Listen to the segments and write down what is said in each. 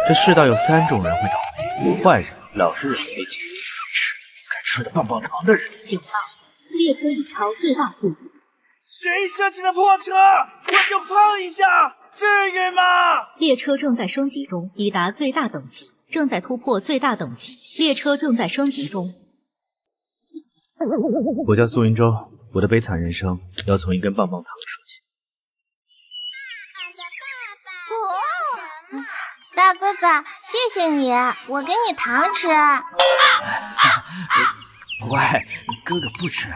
这世道有3种人会倒霉：坏人、老实人以及吃该吃的棒棒糖的人。警报！列车已超最大速度。谁设计的破车？我就碰一下，至于吗？列车正在升级中，已达最大等级，正在突破最大等级。列车正在升级中。我叫苏云舟，我的悲惨人生要从一根棒棒糖说起。大哥哥，谢谢你，我给你糖吃。乖，哥哥不吃。哎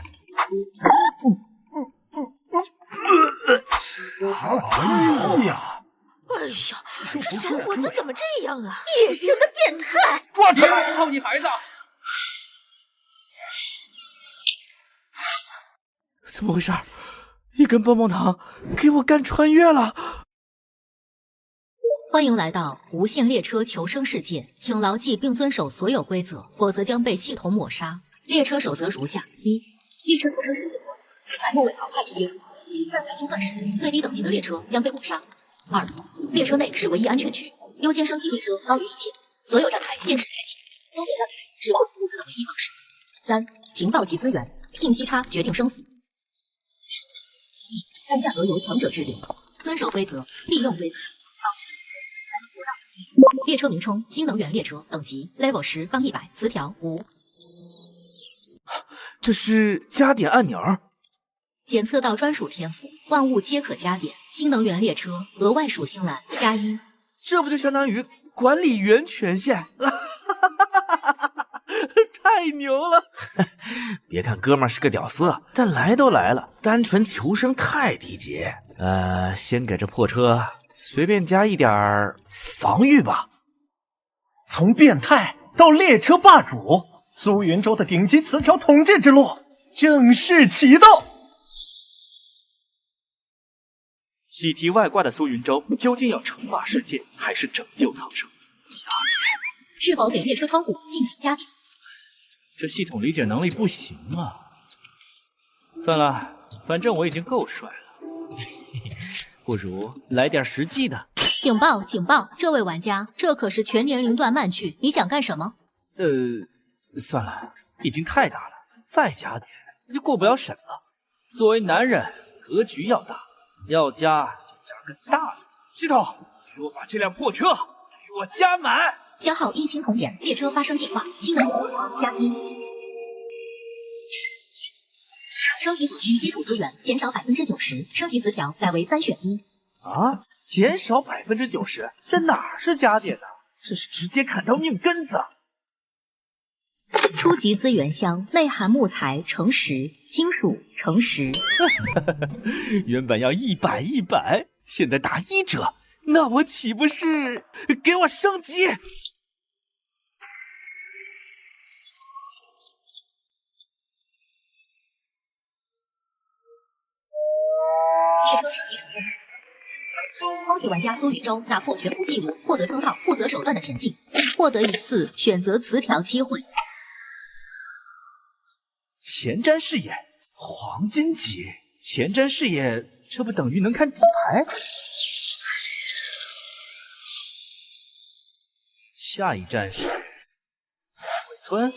呀！哎呀，这小伙子怎么这样啊？野生的变态！抓起来，胖女孩子！怎么回事？一根棒棒糖给我干穿越了！欢迎来到无限列车求生世界，请牢记并遵守所有规则，否则将被系统抹杀。列车守则如下：一、列车求生世界子弹末尾淘汰制约，在清算时，最低等级的列车将被抹杀。二、列车内是唯一安全区，优先升级列车高于一切，所有站台限时开启，搜索站台是获取物资的唯一方式。三、情报及资源，信息差决定生死。单价格由强者制定，遵守规则，利用规则。列车名称：新能源列车，等级 Level 10-100，词条5。这是加点按钮。检测到专属天赋，万物皆可加点。新能源列车额外属性栏+1。这不就相当于管理员权限？太牛了！别看哥们儿是个屌丝，但来都来了，单纯求生太低级。先给这破车随便加一点防御吧。从变态到列车霸主，苏云舟的顶级词条统治之路正式启动。喜提外挂的苏云舟究竟要称霸世界，还是拯救苍生？加点，是否给列车窗户进行加点？这系统理解能力不行啊！算了，反正我已经够帅了，不如来点实际的。警报！警报！这位玩家，这可是全年龄段漫剧，你想干什么？算了，已经太大了，再加点那就过不了审了。作为男人，格局要大，要加就加个大的。系统，给我把这辆破车给我加满。消耗1青铜点，列车发生进化，新能源+1。升级所需基础资源减少90%，升级词条改为3选1。啊，减少90%，这哪是加点呢？这是直接砍到命根子。初级资源箱内含木材乘10，金属乘10。原本要100，现在打1折，那我岂不是给我升级？列车升级成功，恭喜玩家苏云舟打破全服记录，获得称号不择手段的前进，获得一次选择词条机会。前瞻视野，黄金级前瞻视野，这不等于能看底牌？下一站是鬼村，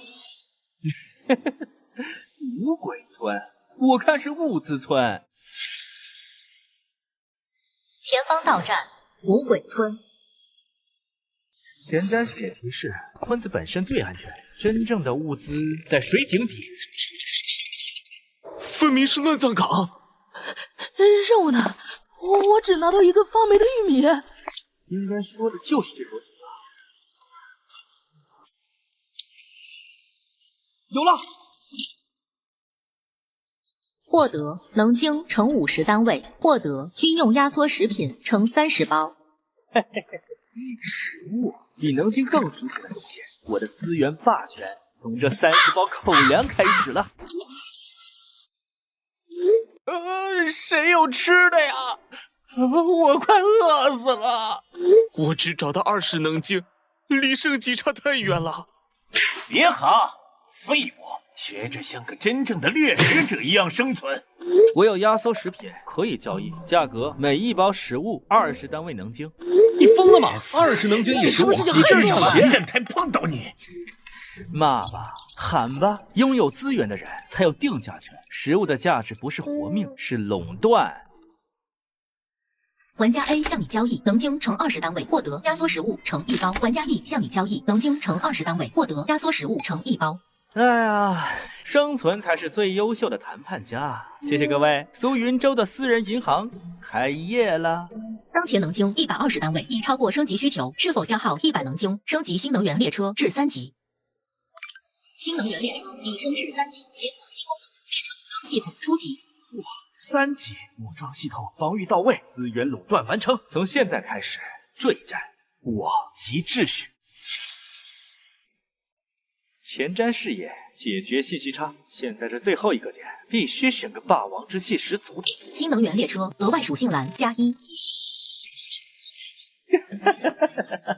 五鬼村，我看是物资村。前方到站五鬼村。前瞻视野提示：村子本身最安全，真正的物资在水井底。分明是乱葬岗。肉呢？我只拿到一个发霉的玉米。应该说的就是这口井吧。有了！获得能精乘50单位，获得军用压缩食品乘30包。食物比能精更熟悉的东西，我的资源霸权从这30包口粮开始了。谁有吃的呀？我快饿死了。我只找到20能精，离升级差太远了。别喊，废物！学着像个真正的掠食者一样生存。我有压缩食品可以交易，价格每1包食物20单位能精。你疯了吗？20能经一时，我机智要下来，站台碰到你！骂吧，喊吧，拥有资源的人才有定价权。食物的价值不是活命，是垄断。玩家 A 向你交易能经乘20单位，获得压缩食物乘1包。玩家 E 向你交易能经乘20单位，获得压缩食物乘1包。哎呀，生存才是最优秀的谈判家。谢谢各位，苏云州的私人银行开业了。当前能经120单位，已超过升级需求，是否消耗100能经？升级新能源列车至3级。新能源列车已升至3级，解锁新功能，列车武装系统初级。哇，3级武装系统防御到位，资源垄断完成。从现在开始，这一战我即秩序。前瞻视野，解决信息差。现在这最后一个点，必须选个霸王之气十足的。新能源列车额外属性栏+1。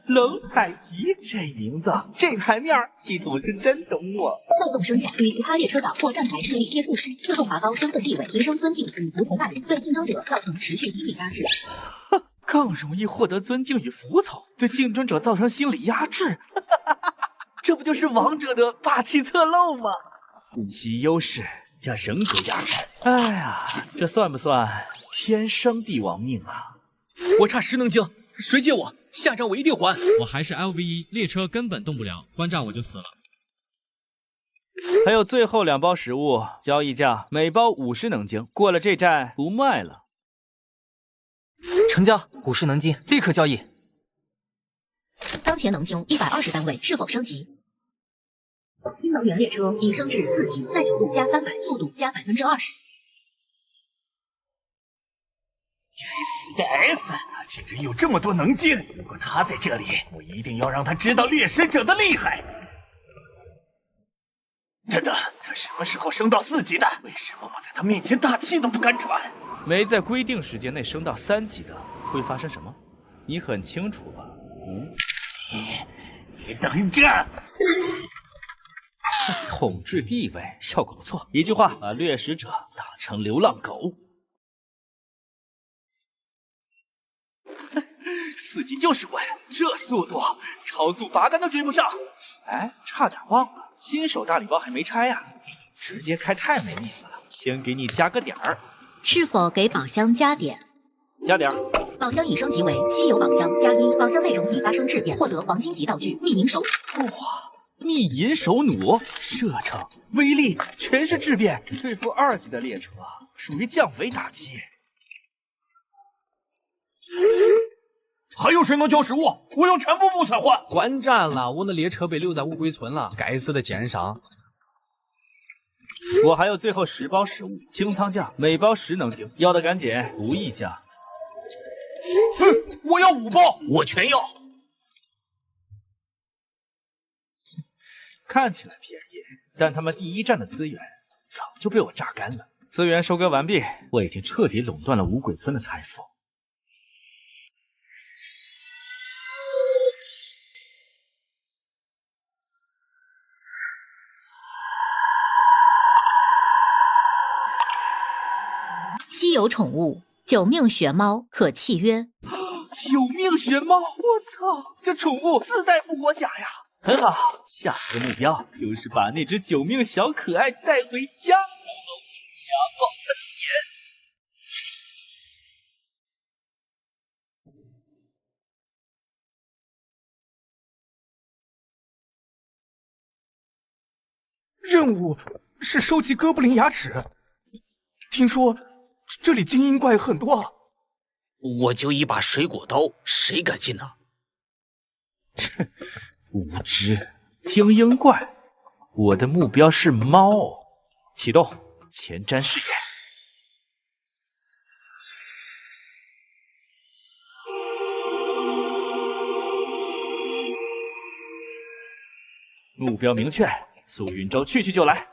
冷采集，这名字，这牌面，系统是真懂我。漏洞声响，与其他列车长或站台势力接触时，自动拔高身份地位，提升尊敬与服从待遇，对竞争者造成持续心理压制。更容易获得尊敬与服从，对竞争者造成心理压制。这不就是王者的霸气侧漏吗？信息优势加人格压制。哎呀，这算不算天生帝王命啊？我差10能经，谁借我？下站我一定还。我还是 LV1，列车根本动不了，关站我就死了。还有最后2包食物，交易价每包50能经，过了这站不卖了。成交，50能金，立刻交易。当前能经120单位，是否升级？新能源列车已升至4级，耐久度加300，速度加20%。该死的 S， 他竟然有这么多能经！如果他在这里，我一定要让他知道猎食者的厉害。真的，他什么时候升到4级的？为什么我在他面前大气都不敢喘？没在规定时间内升到3级的，会发生什么？你很清楚吧？你等着！统治地位效果不错，一句话把掠食者打成流浪狗。4级就是稳，这速度，超速罚单都追不上。哎，差点忘了，新手大礼包还没拆呀，直接开太没意思了。先给你加个点儿。是否给宝箱加点？加点儿。宝箱已升级为稀有宝箱+1，宝箱内容已发生质变，获得黄金级道具密银手。哇！密银手弩，射程、威力全是质变，对付2级的列车属于降维打击。还有谁能交食物？我要全部木材换。关站了，我的列车被留在物归村了，该死的奸商！我还有最后10包食物，清仓价每包10能经，要的赶紧，不议价。我要5包，我全要。看起来便宜，但他们第1站的资源早就被我榨干了。资源收割完毕，我已经彻底垄断了五鬼村的财富。稀有宠物九命玄猫可契约。九命玄猫，我操，这宠物自带复活甲呀！很好，下一个目标就是把那只九命小可爱带回家，然后家暴它的任务是收集哥布林牙齿，听说这里精英怪很多。我就一把水果刀，谁敢进呢？哼，无知精英怪！我的目标是猫。启动前瞻视野。目标明确，苏云州去就来。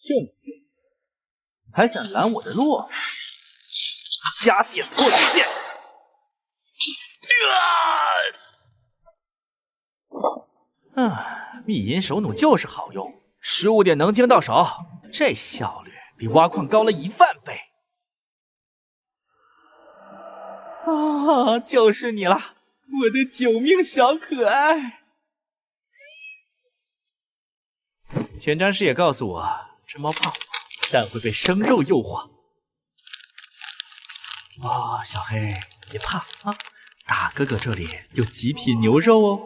就你还想拦我的路？加点破敌线！秘银手弩就是好用，15点能精到手，这效率比挖矿高了1万倍。啊，就是你了，我的救命小可爱！前瞻师也告诉我，这猫怕火，但会被生肉诱惑。哦，小黑，别怕啊，大哥哥这里有极品牛肉哦。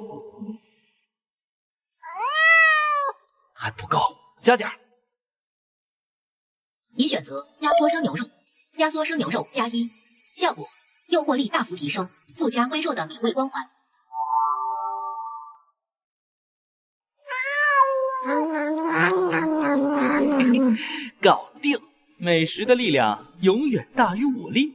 还不够，加点儿。已选择压缩生牛肉，压缩生牛肉加1，效果诱惑力大幅提升，附加微弱的美味光环。搞定！美食的力量永远大于武力。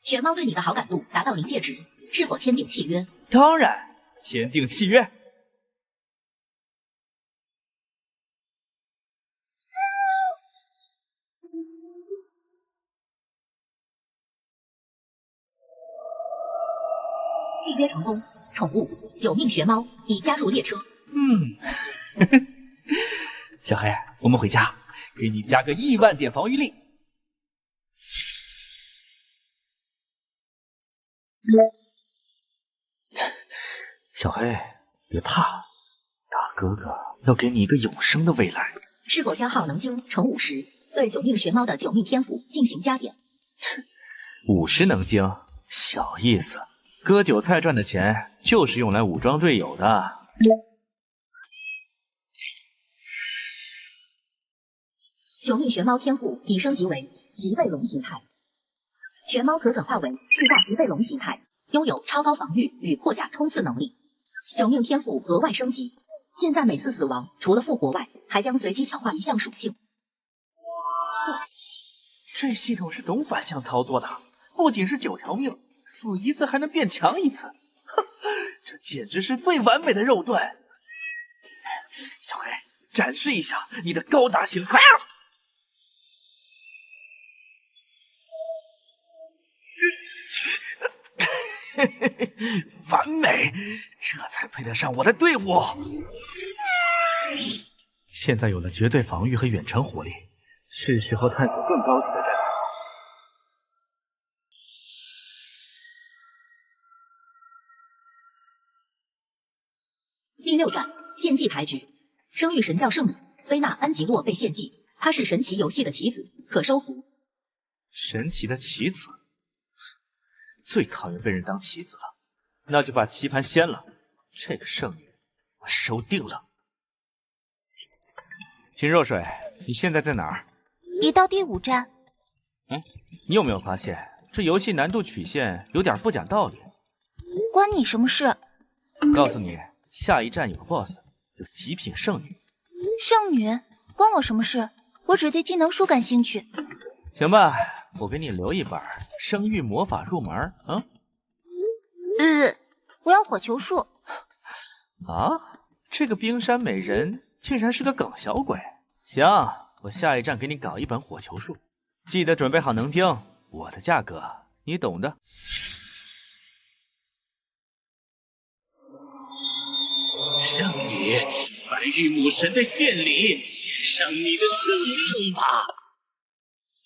玄猫对你的好感度达到临界值，是否签订契约？当然，签订契约。契约成功，宠物九命玄猫已加入列车。小黑，我们回家，给你加个1万点防御力。小黑，别怕，大哥哥要给你一个永生的未来。是否消耗能精乘50，对九命玄猫的九命天赋进行加点？50能精，小意思。割韭菜赚的钱就是用来武装队友的。九命玄猫天赋已升级为极背龙形态，玄猫可转化为巨大极背龙形态，拥有超高防御与破甲冲刺能力。九命天赋额外升级，现在每次死亡除了复活外，还将随机强化一项属性。这系统是懂反向操作的，不仅是9条命，死一次还能变强一次，这简直是最完美的肉盾。小黑，展示一下你的高达形态。完美，这才配得上我的队伍。现在有了绝对防御和远程火力，是时候探索更高级的战斗。第6站献祭牌局，生育神教圣女菲娜安吉洛被献祭，她是神奇游戏的棋子，可收服。神奇的棋子，最讨厌被人当棋子了，那就把棋盘掀了。这个圣女，我收定了。秦若水，你现在在哪儿？已到第5站。你有没有发现这游戏难度曲线有点不讲道理？关你什么事？告诉你，下一站有个 BOSS， 有极品圣女。圣女关我什么事？我只对技能书感兴趣。行吧，我给你留一本生育魔法入门。我要火球术。啊，这个冰山美人竟然是个梗小鬼。行，我下一站给你搞一本火球术，记得准备好能精，我的价格你懂的。圣女，白玉母神的献礼，献上你的生命吧。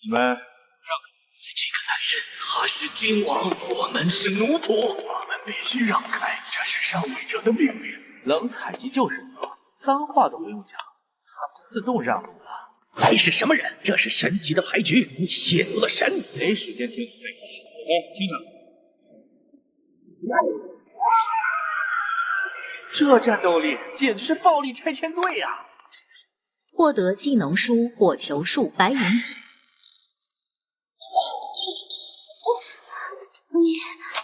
你们让开！这个男人他是君王，我们是奴仆，我们必须让开，这是上位者的命令。冷采集就是冷，脏话都不用讲，他们自动让路了。你是什么人？这是神级的牌局，你亵渎了神。没时间听你废话，清场。这战斗力简直是暴力拆迁队呀！获得技能书火球术白银级。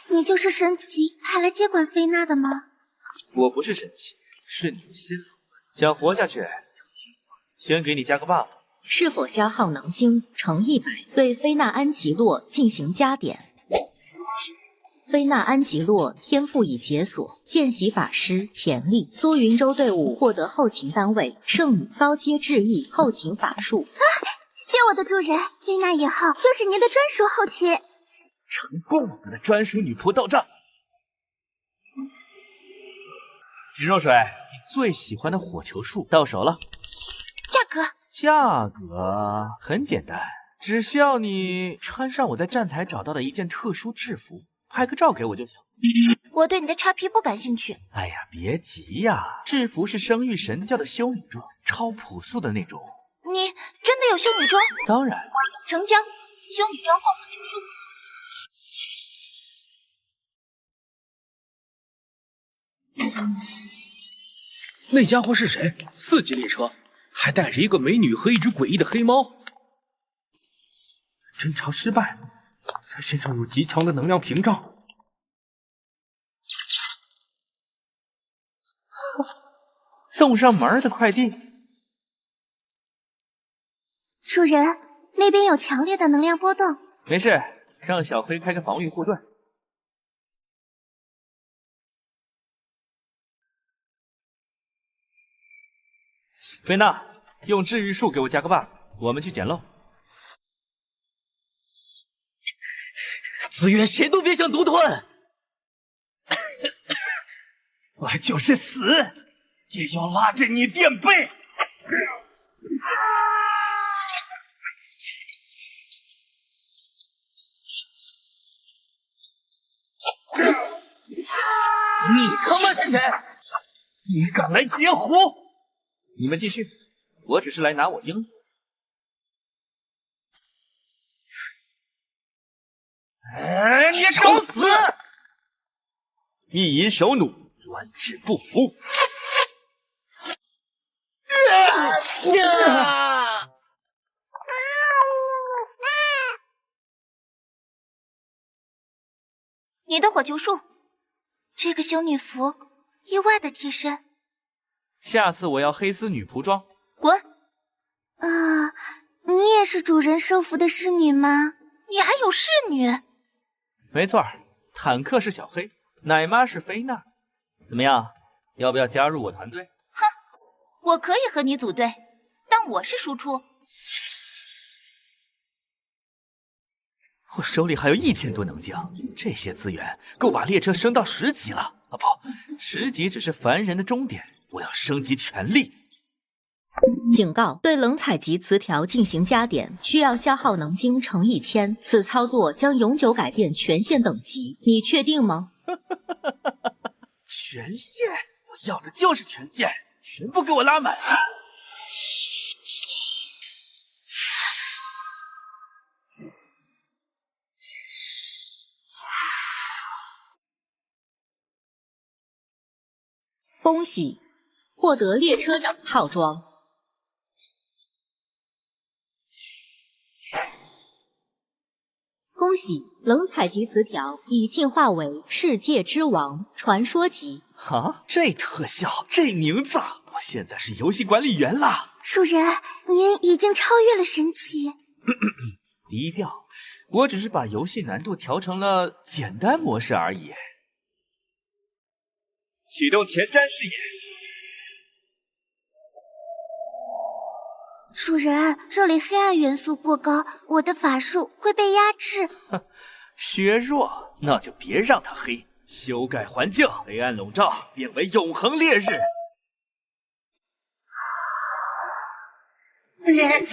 你就是神奇派来接管菲娜的吗？我不是神奇，是你的新老板。想活下去就听话，先给你加个 buff。是否消耗能精乘100，对菲娜安吉洛进行加点。菲娜安吉洛天赋已解锁，见习法师潜力。苏云州队伍获得后勤单位圣女高阶治愈后勤法术。谢我的助人，菲娜以后就是您的专属后勤。成功，我的专属女仆到账。秦若水，你最喜欢的火球术到手了。价格？价格很简单，只需要你穿上我在站台找到的一件特殊制服，拍个照给我就行。我对你的叉 P 不感兴趣。哎呀，别急呀，制服是生育神教的修女装，超朴素的那种。你真的有修女装？当然。成交，修女装换火球术。那家伙是谁？4级列车，还带着一个美女和一只诡异的黑猫。侦查失败，他身上有极强的能量屏障。送上门的快递。主人，那边有强烈的能量波动。没事，让小黑开个防御护盾。菲娜，用治愈术给我加个 buff， 我们去捡漏。资源谁都别想独吞！我就是死，也要拉着你垫背！你他妈是谁？你敢来截胡？你们继续，我只是来拿我应得。你找死！一银手弩，专治不服。你的火球术，这个修女服意外的贴身。下次我要黑丝女仆装。滚！啊，你也是主人收服的侍女吗？你还有侍女？没错，坦克是小黑，奶妈是菲娜。怎么样，要不要加入我团队？哼，我可以和你组队，但我是输出。我手里还有1000多能将，这些资源够把列车升到10级了。啊不，10级只是凡人的终点，我要升级全力。警告：对冷采集词条进行加点，需要消耗能晶乘1000。此操作将永久改变权限等级，你确定吗？权限，我要的就是权限，全部给我拉满！恭喜，获得列车长套装。恭喜，冷采集词条已进化为世界之王传说级。啊，这特效，这名字，我现在是游戏管理员啦！主人，您已经超越了神奇。低调，我只是把游戏难度调成了简单模式而已。启动前瞻视野。主人，这里黑暗元素过高，我的法术会被压制。哼，削弱，那就别让它黑。修改环境，黑暗笼罩，变为永恒烈日。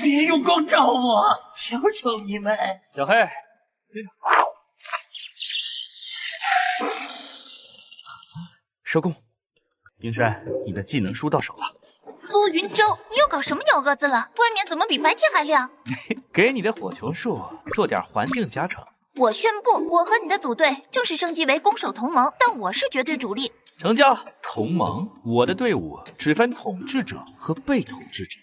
别用光照我，求求你们！小黑，收工。冰轩，你的技能书到手了。苏云舟，你又搞什么幺蛾子了？外面怎么比白天还亮？给你的火球术做点环境加成。我宣布，我和你的组队正式升级为攻守同盟，但我是绝对主力。成交。同盟，我的队伍只分统治者和被统治者。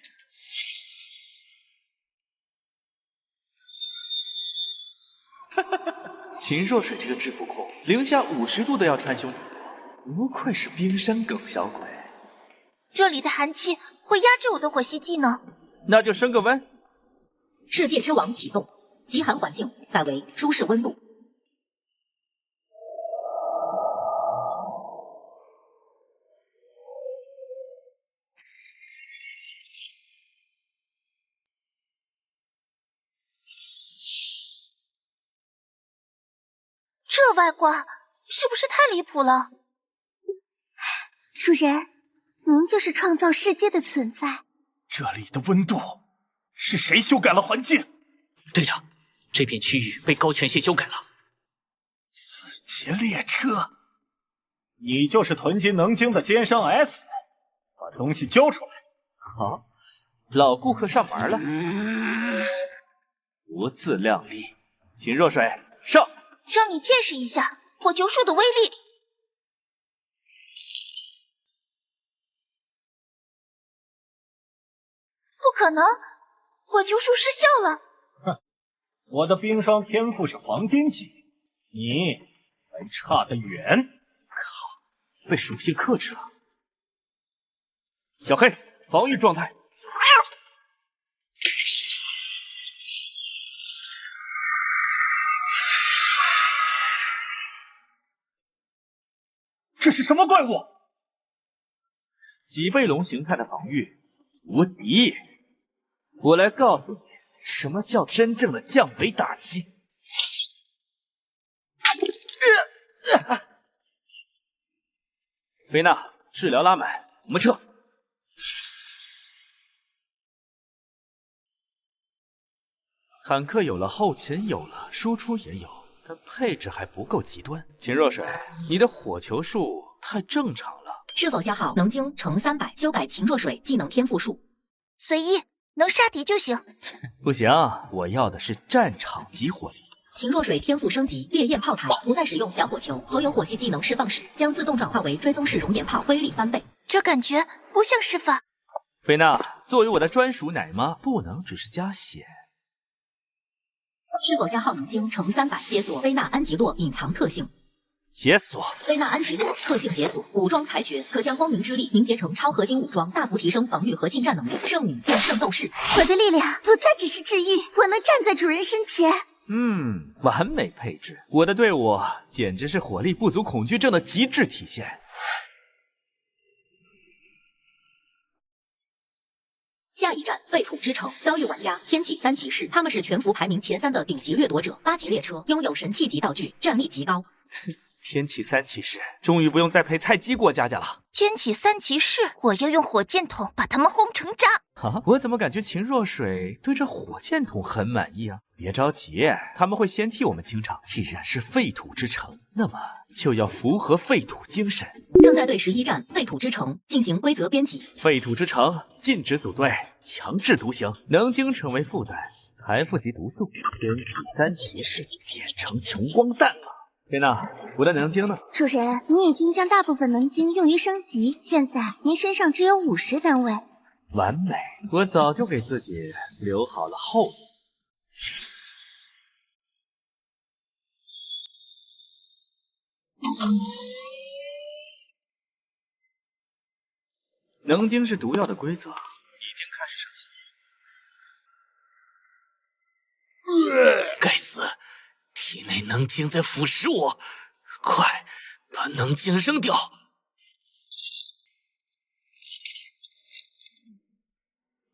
秦若水这个制服控，零下50度都要穿修女服，不愧是冰山梗小鬼。这里的寒气会压制我的火系技能，那就升个温。世界之王启动，极寒环境改为舒适温度。外挂，是不是太离谱了？主人，您就是创造世界的存在。这里的温度，是谁修改了环境？队长，这片区域被高权限修改了。4节列车，你就是囤积能晶的奸商 S， 把东西交出来。好，老顾客上门了，不自量力。秦若水，上！让你见识一下火球术的威力。不可能，火球术失效了。哼，我的冰霜天赋是黄金级，你还差得远。靠，被属性克制了。小黑，防御状态。这是什么怪物？脊背龙形态的防御，无敌！我来告诉你，什么叫真正的降维打击。菲娜，治疗拉满，我们撤。坦克有了，后勤有了，输出也有。但配置还不够极端。秦若水，你的火球术太正常了。是否消耗能精乘300，修改秦若水技能天赋术？随意，能杀敌就行。不行，我要的是战场级火力。秦若水天赋升级，烈焰炮台，不再使用小火球，所有火系技能释放时将自动转化为追踪式熔岩炮，威力翻倍。这感觉不像释放。菲娜，作为我的专属奶妈，不能只是加血。是否消耗能精乘300，解锁菲娜安吉洛隐藏特性？解锁菲娜安吉洛特性解锁，武装裁决，可将光明之力凝结成超合金武装，大幅提升防御和近战能力。圣女变圣斗士，我的力量不再只是治愈，我能站在主人身前。完美配置，我的队伍简直是火力不足恐惧症的极致体现。下一站废土之城，遭遇玩家天启3骑士，他们是全服排名前3的顶级掠夺者，8级列车，拥有神器级道具，战力极高。天启3骑士终于不用再陪菜鸡过家家了。天启3骑士，我要用火箭筒把他们轰成渣。啊，我怎么感觉秦若水对这火箭筒很满意啊？别着急，他们会先替我们清场。既然是废土之城，那么就要符合废土精神。正在对11站废土之城进行规则编辑。废土之城禁止组队，强制独行，能精成为负担，财富及毒素。天启3骑士变成穷光蛋了。菲娜，我的能精呢？主人，你已经将大部分能精用于升级，现在您身上只有50单位。完美，我早就给自己留好了后路。能精是毒药的规则已经开始盛行。该死，体内能精在腐蚀我，快把能精扔掉！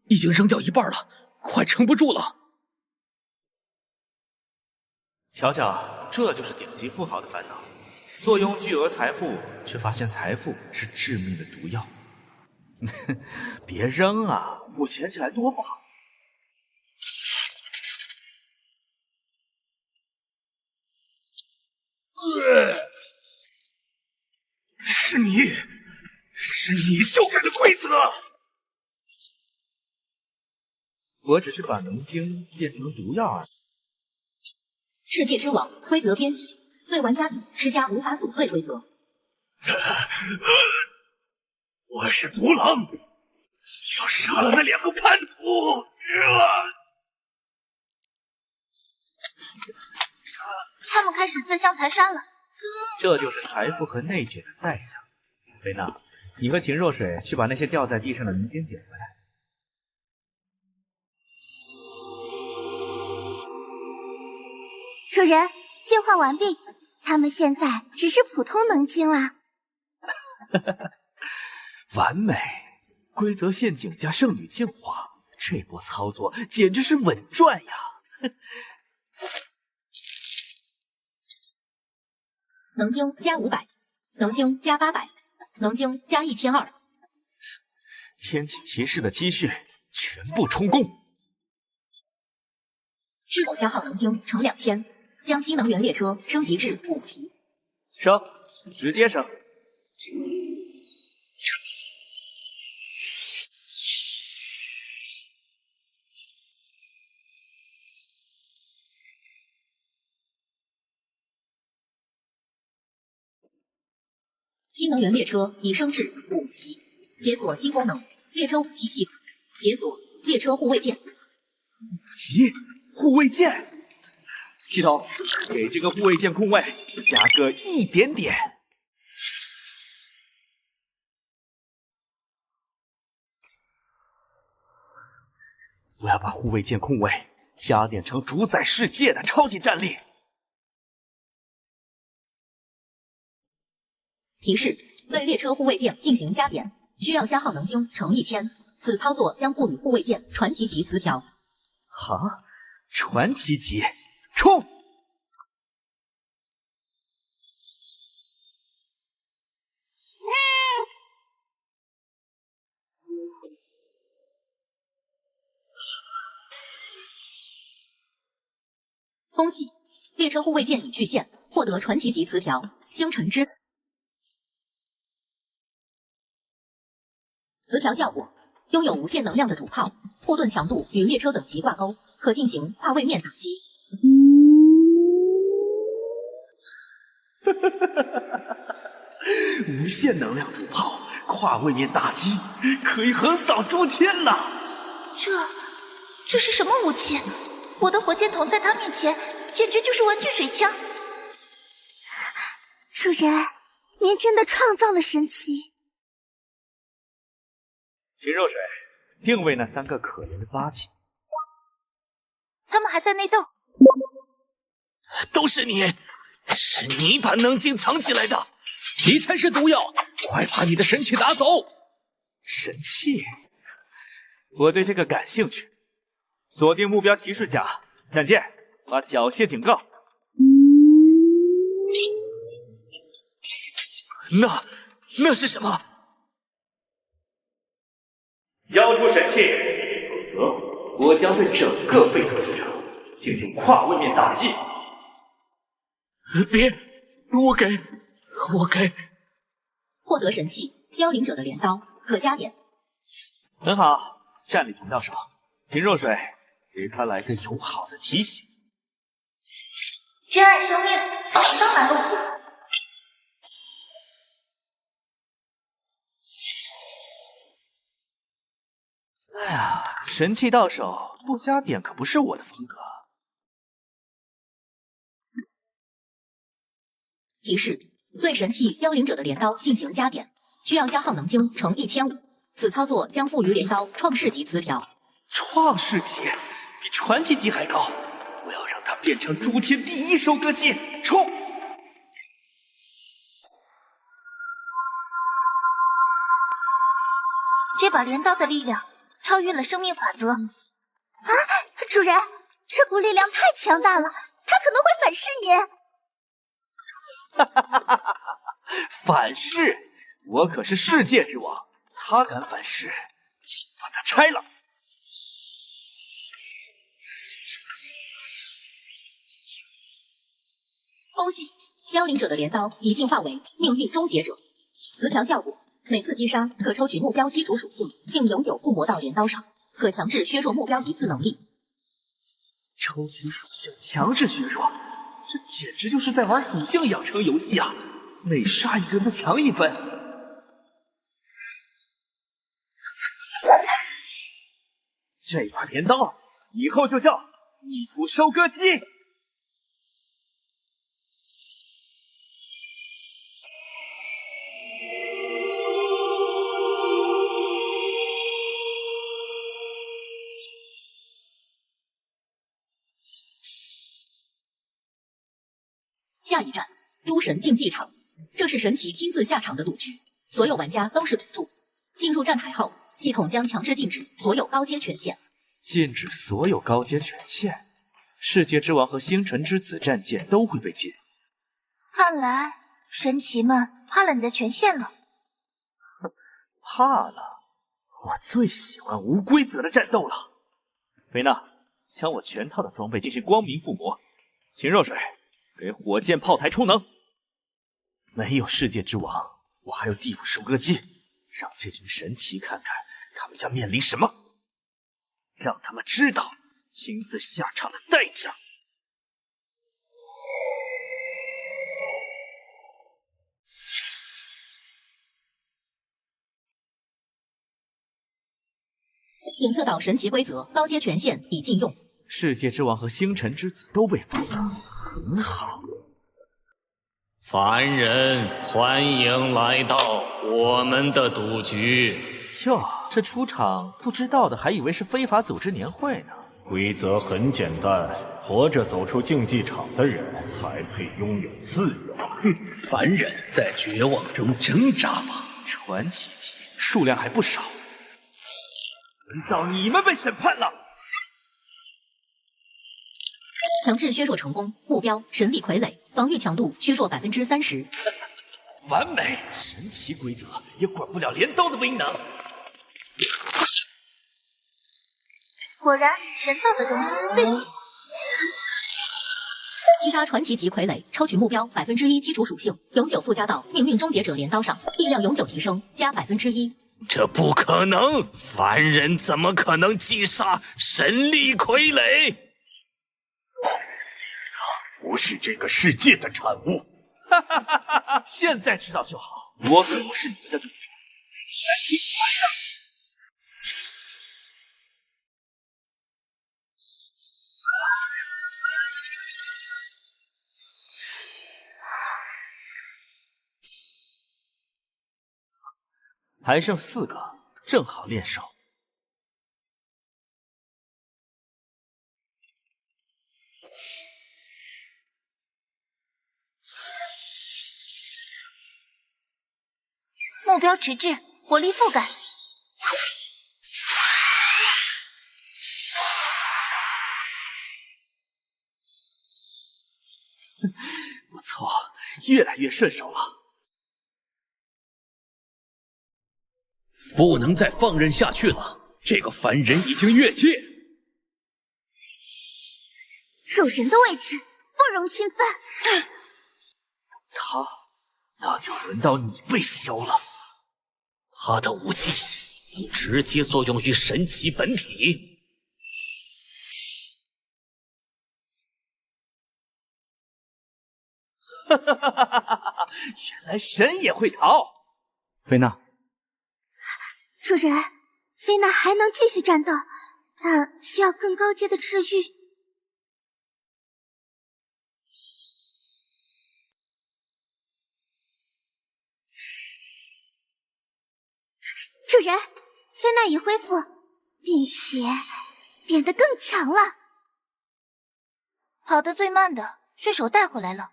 已经扔掉一半了，快撑不住了。瞧瞧，这就是顶级富豪的烦恼，坐拥巨额财富，却发现财富是致命的毒药。别扔啊，我捡起来多棒！是你修改的规则。我只是把能精变成毒药而已。世界之王规则编辑，对玩家施加无法组队规则。我是独狼，要杀了那2个叛徒！他们开始自相残杀了。这就是财富和内卷的代价。菲娜，你和秦若水去把那些掉在地上的能精捡回来。主人，进化完毕，他们现在只是普通能精啦。完美，规则陷阱加圣女净化，这波操作简直是稳赚呀！能经加500，能经加800，能经加1200。天启骑士的积蓄全部充公。是否调好能经乘2000，将新能源列车升级至5级。升，直接升。新能源列车已升至5级，解锁新功能：列车武器系统，解锁列车护卫舰。5级护卫舰，系统给这个护卫舰控卫加个1点点。我要把护卫舰控卫加点成主宰世界的超级战力。提示：对列车护卫舰进行加点，需要消耗能经乘1000。此操作将赋予护卫舰传奇级词条。啊，传奇级，冲！恭喜，列车护卫舰已巨献，获得传奇级词条星辰之子。词条效果：拥有无限能量的主炮，护盾强度与列车等级挂钩，可进行跨位面打击。无限能量主炮，跨位面打击，可以横扫诸天呐！这是什么武器？我的火箭筒在他面前简直就是玩具水枪。主人，您真的创造了神奇。秦若水，定位那3个可怜的八戒。他们还在内斗。都是你，是你把能经藏起来的。你才是毒药！快把你的神器拿走！神器？我对这个感兴趣。锁定目标骑士甲，战舰，发缴械警告。那是什么？交出神器，否则我将对整个贝特之城进行跨位面打击。别，我给。获得神器凋零者的镰刀，可加点。很好，战利品到手。秦若水，给他来个友好的提醒。珍爱生命，当然露骨。哎呀，神器到手不加点可不是我的风格。提示：对神器凋零者的镰刀进行加点，需要消耗能经乘1500。此操作将赋予镰刀创世级词条。创世级比传奇级还高，我要让它变成诸天第一收割机！冲！这把镰刀的力量超越了生命法则。啊，主人，这股力量太强大了，它可能会反噬您。反噬？我可是世界之王，他敢反噬，请把它拆了。恭喜，凋零者的镰刀已进化为命运终结者。词条效果：每次击杀可抽取目标基础属性，并永久附魔到镰刀上，可强制削弱目标一次能力。抽取属性强制削弱，这简直就是在玩属性养成游戏啊！每杀一个就强1分。这把镰刀以后就叫逆服收割机。下一站，诸神竞技场。这是神奇亲自下场的赌局，所有玩家都是赌注。进入站台后，系统将强制禁止所有高阶权限。禁止所有高阶权限，世界之王和星辰之子战舰都会被禁。看来神奇们怕了你的权限了。怕了？我最喜欢无规则的战斗了。菲娜，将我全套的装备进行光明附魔。秦若水，给火箭炮台充能。没有世界之王，我还有地府收割机，让这群神奇看看他们将面临什么，让他们知道亲自下场的代价。检测到神奇规则，高阶权限已禁用。世界之王和星辰之子都被放了，很好。凡人，欢迎来到我们的赌局。哟，这出场不知道的还以为是非法组织年会呢。规则很简单，活着走出竞技场的人才配拥有自由。凡人在绝望中挣扎吧。传奇级数量还不少，轮到你们被审判了。强制削弱成功，目标神力傀儡，防御强度削弱30%。完美，神奇规则也管不了镰刀的威能。果然，人造的东西最击杀传奇级傀儡，抽取目标1%基础属性，永久附加到命运终结者镰刀上，力量永久提升加1%。这不可能！凡人怎么可能击杀神力傀儡？不是这个世界的产物。哈哈哈哈哈！现在知道就好，我可不是你们的对手。神奇来了！还剩4个，正好练手。目标迟滞，火力覆盖。不错，越来越顺手了。不能再放任下去了，这个凡人已经越界。主人的位置不容侵犯。那就轮到你被削了。他的武器不直接作用于神奇本体。哈哈哈哈哈！原来神也会逃。菲娜，主人，菲娜还能继续战斗，但需要更高阶的治愈。主人，菲娜已恢复，并且变得更强了。跑得最慢的顺手带回来了。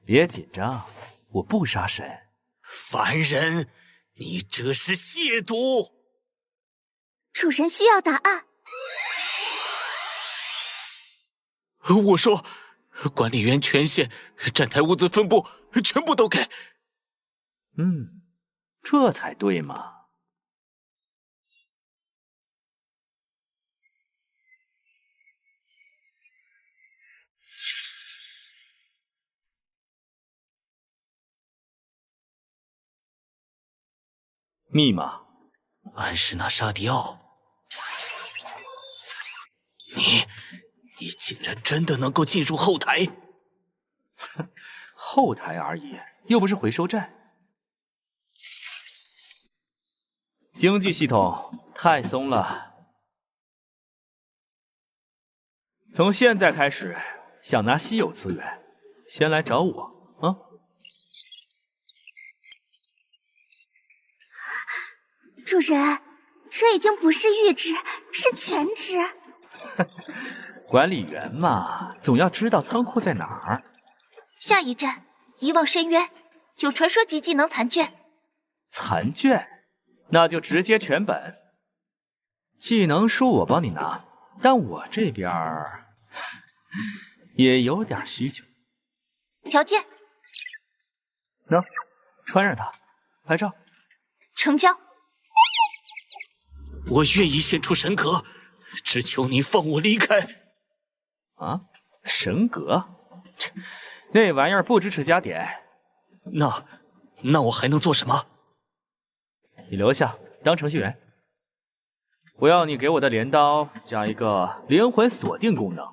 别紧张，我不杀神。凡人，你这是亵渎！主人需要答案。我说，管理员权限、站台物资分布全部都给。这才对嘛。密码，安室娜沙迪奥，你竟然真的能够进入后台？后台而已，又不是回收站。经济系统太松了，从现在开始，想拿稀有资源，先来找我啊！主人，这已经不是预职，是全职。管理员嘛，总要知道仓库在哪儿。下一站，遗忘深渊，有传说级技能残卷。残卷？那就直接全本。技能书我帮你拿，但我这边也有点需求。条件喏，穿上它，拍照。成交。我愿意献出神格，只求你放我离开。啊，神格？那玩意儿不支持加点。那我还能做什么？你留下当程序员。我要你给我的镰刀加一个灵魂锁定功能。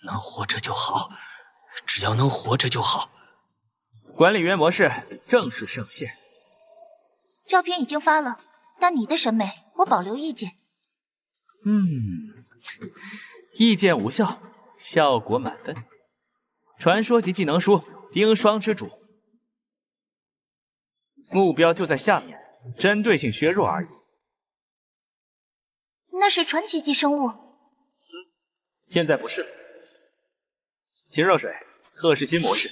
能活着就好，只要能活着就好。管理员模式正式上线。照片已经发了，但你的审美我保留意见。意见无效，效果满分。传说级技能书冰霜之主，目标就在下面，针对性削弱而已。那是传奇级生物。现在不是。秦热水，测试新模式。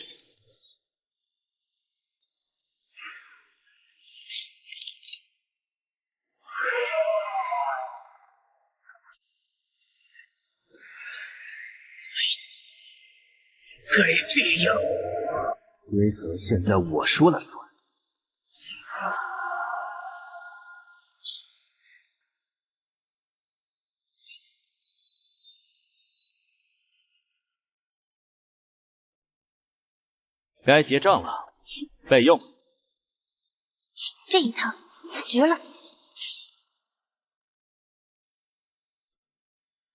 该这样。规则现在我说了算。该结账了，备用。这一套绝了！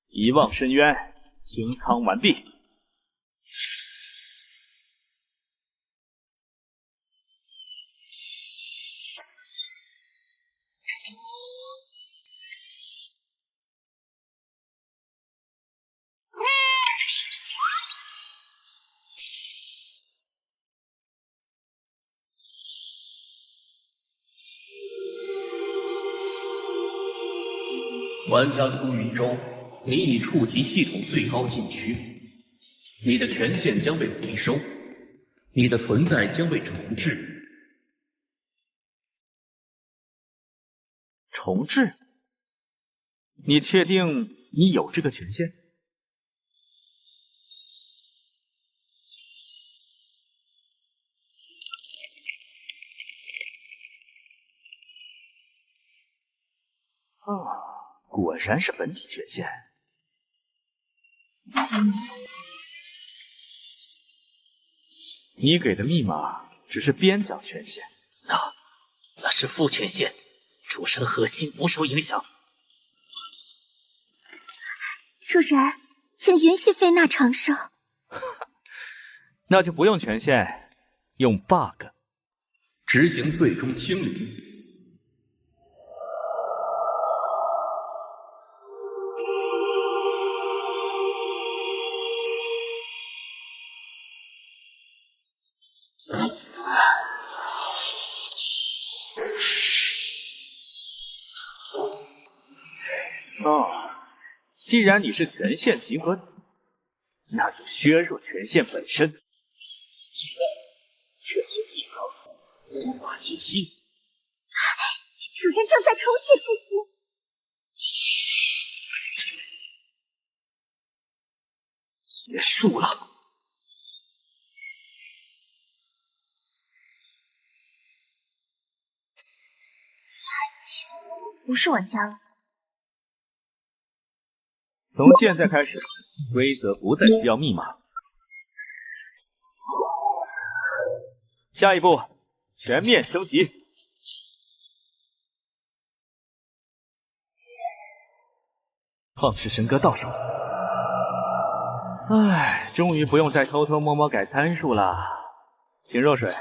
遗忘深渊，清仓完毕。玩家苏云舟，你已触及系统最高禁区，你的权限将被回收，你的存在将被重置。重置？你确定你有这个权限？果然是本体权限。你给的密码只是边角权限，那是副权限，主神核心不受影响。主人，请允许菲娜长寿。那就不用权限，用 bug 执行最终清理。既然你是权限集合子，那就削弱权限本身。既然权限地方无法解析，主人正在重启复习。结束了。不是玩家了。从现在开始，规则不再需要密码。下一步，全面升级。创世神歌到手。唉，终于不用再偷偷摸摸改参数了。秦若水，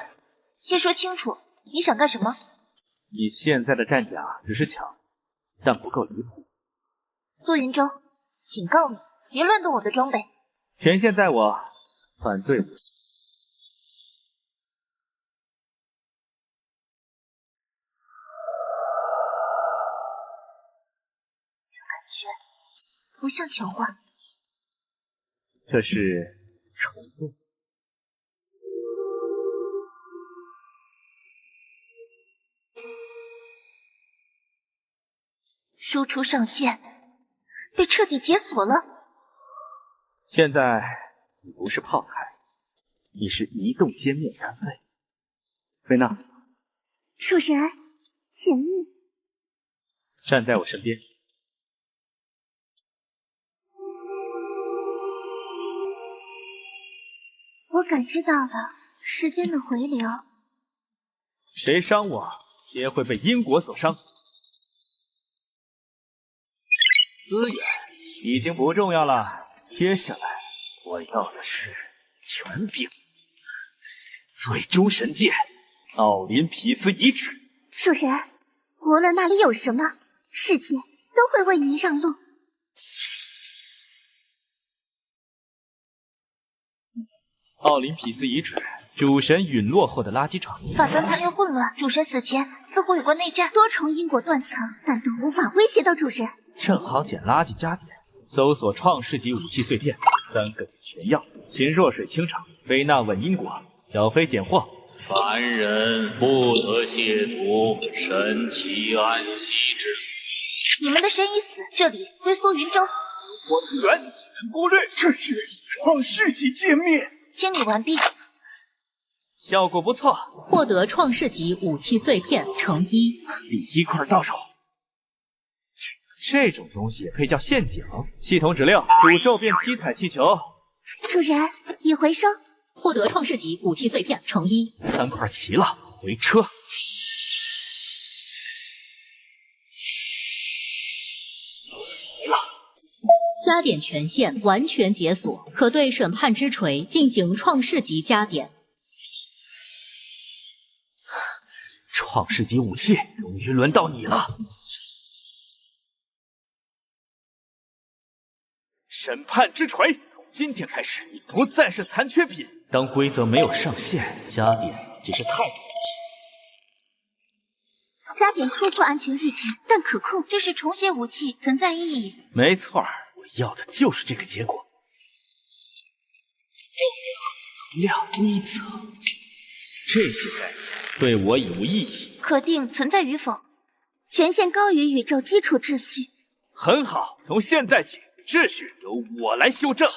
先说清楚，你想干什么？你现在的战甲只是强，但不够离谱。苏云舟。警告你，别乱动我的装备。权限在我，反对无效。感觉不像强化，这是重做。输出上线。被彻底解锁了。现在你不是炮台，你是移动歼灭单位。菲娜，主人，请你站在我身边。我感知到了时间的回流。谁伤我，皆会被因果所伤。资源已经不重要了，接下来我要的是权柄。最终神剑，奥林匹斯遗址。主人，无论那里有什么，世界都会为您让路。奥林匹斯遗址，主神陨落后的垃圾场。法则残留混乱，主神死前似乎有过内战，多重因果断层，但都无法威胁到主神。正好捡垃圾加点，搜索创世级武器碎片，3个全要。秦若水清场，菲娜稳因果，小飞捡货。凡人不得亵渎神奇安息之所。你们的神已死，这里归苏云州。我资源全部掠，这是创世纪歼灭。清理完毕，效果不错，获得创世级武器碎片乘1。第1块到手。这种东西也配叫陷阱？系统指令：诅咒变七彩气球。主人已回收。获得创世级武器碎片乘1。3块齐了，回车。加点权限完全解锁，可对审判之锤进行创世级加点。创世级武器终于轮到你了。审判之锤，从今天开始，你不再是残缺品。当规则没有上限，加点只是态度问题。加点突破安全阈值，但可控，这是重写武器存在意义。没错，我要的就是这个结果。能量规则，这些概念对我已无意义。可定存在与否，权限高于宇宙基础秩序。很好，从现在起，秩序由我来修正。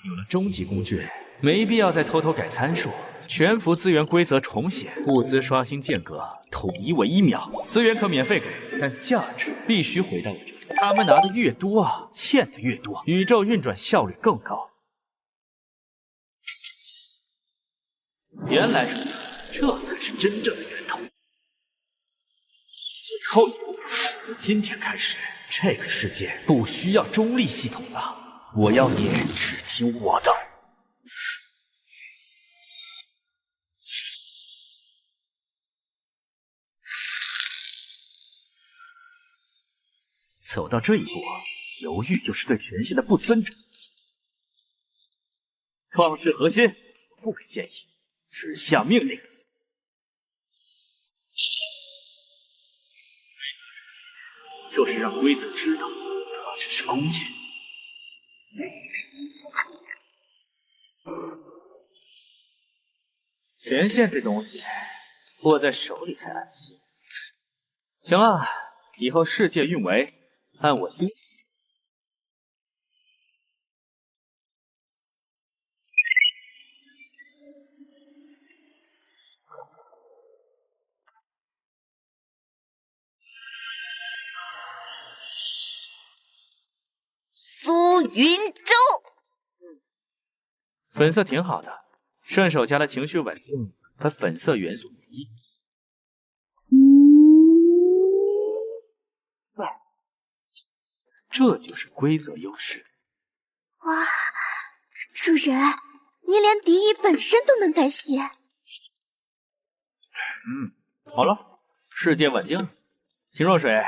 有了终极工具，没必要再偷偷改参数。全服资源规则重写，物资刷新间隔统一为1秒。资源可免费给，但价值必须回到我这里。他们拿的越多，欠的越多，宇宙运转效率更高。原来如此，这才是真正的源头。最后一步，从今天开始，这个世界不需要中立系统了。我要你只听我的。走到这一步，犹豫就是对权限的不尊重。创世核心，不给建议，只下命令。就是让规则知道，它只是工具。权限这东西，握在手里才安心。行了，以后世界运维按我心。苏云州，粉色挺好的，顺手加了情绪稳定和粉色元素1。这就是规则优势。哇，主人，你连敌意本身都能改写。好了，世界稳定了。秦若水，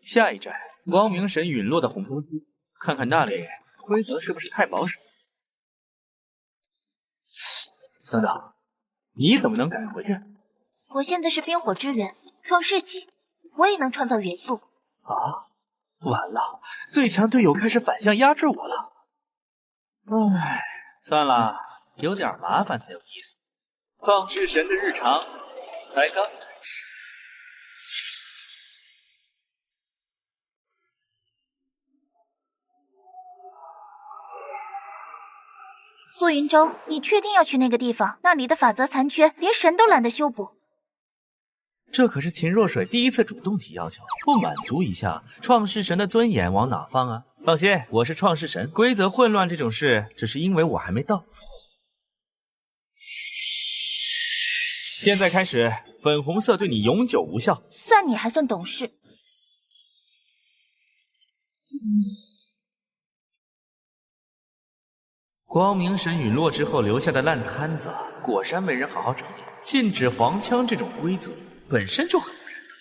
下一站光明神陨落的红枫区，看看那里规则是不是太保守。等等，你怎么能改回去？我现在是冰火之源，创世纪，我也能创造元素。啊，完了，最强队友开始反向压制我了。唉，算了，有点麻烦才有意思。创世神的日常才刚开始。苏云舟，你确定要去那个地方？那里的法则残缺，连神都懒得修补。这可是秦若水第一次主动提要求，不满足一下，创世神的尊严往哪放啊？放心，我是创世神，规则混乱这种事，只是因为我还没到。现在开始，粉红色对你永久无效。算你还算懂事。光明神陨落之后留下的烂摊子，果然没人好好整理。禁止黄腔这种规则本身就很不人道。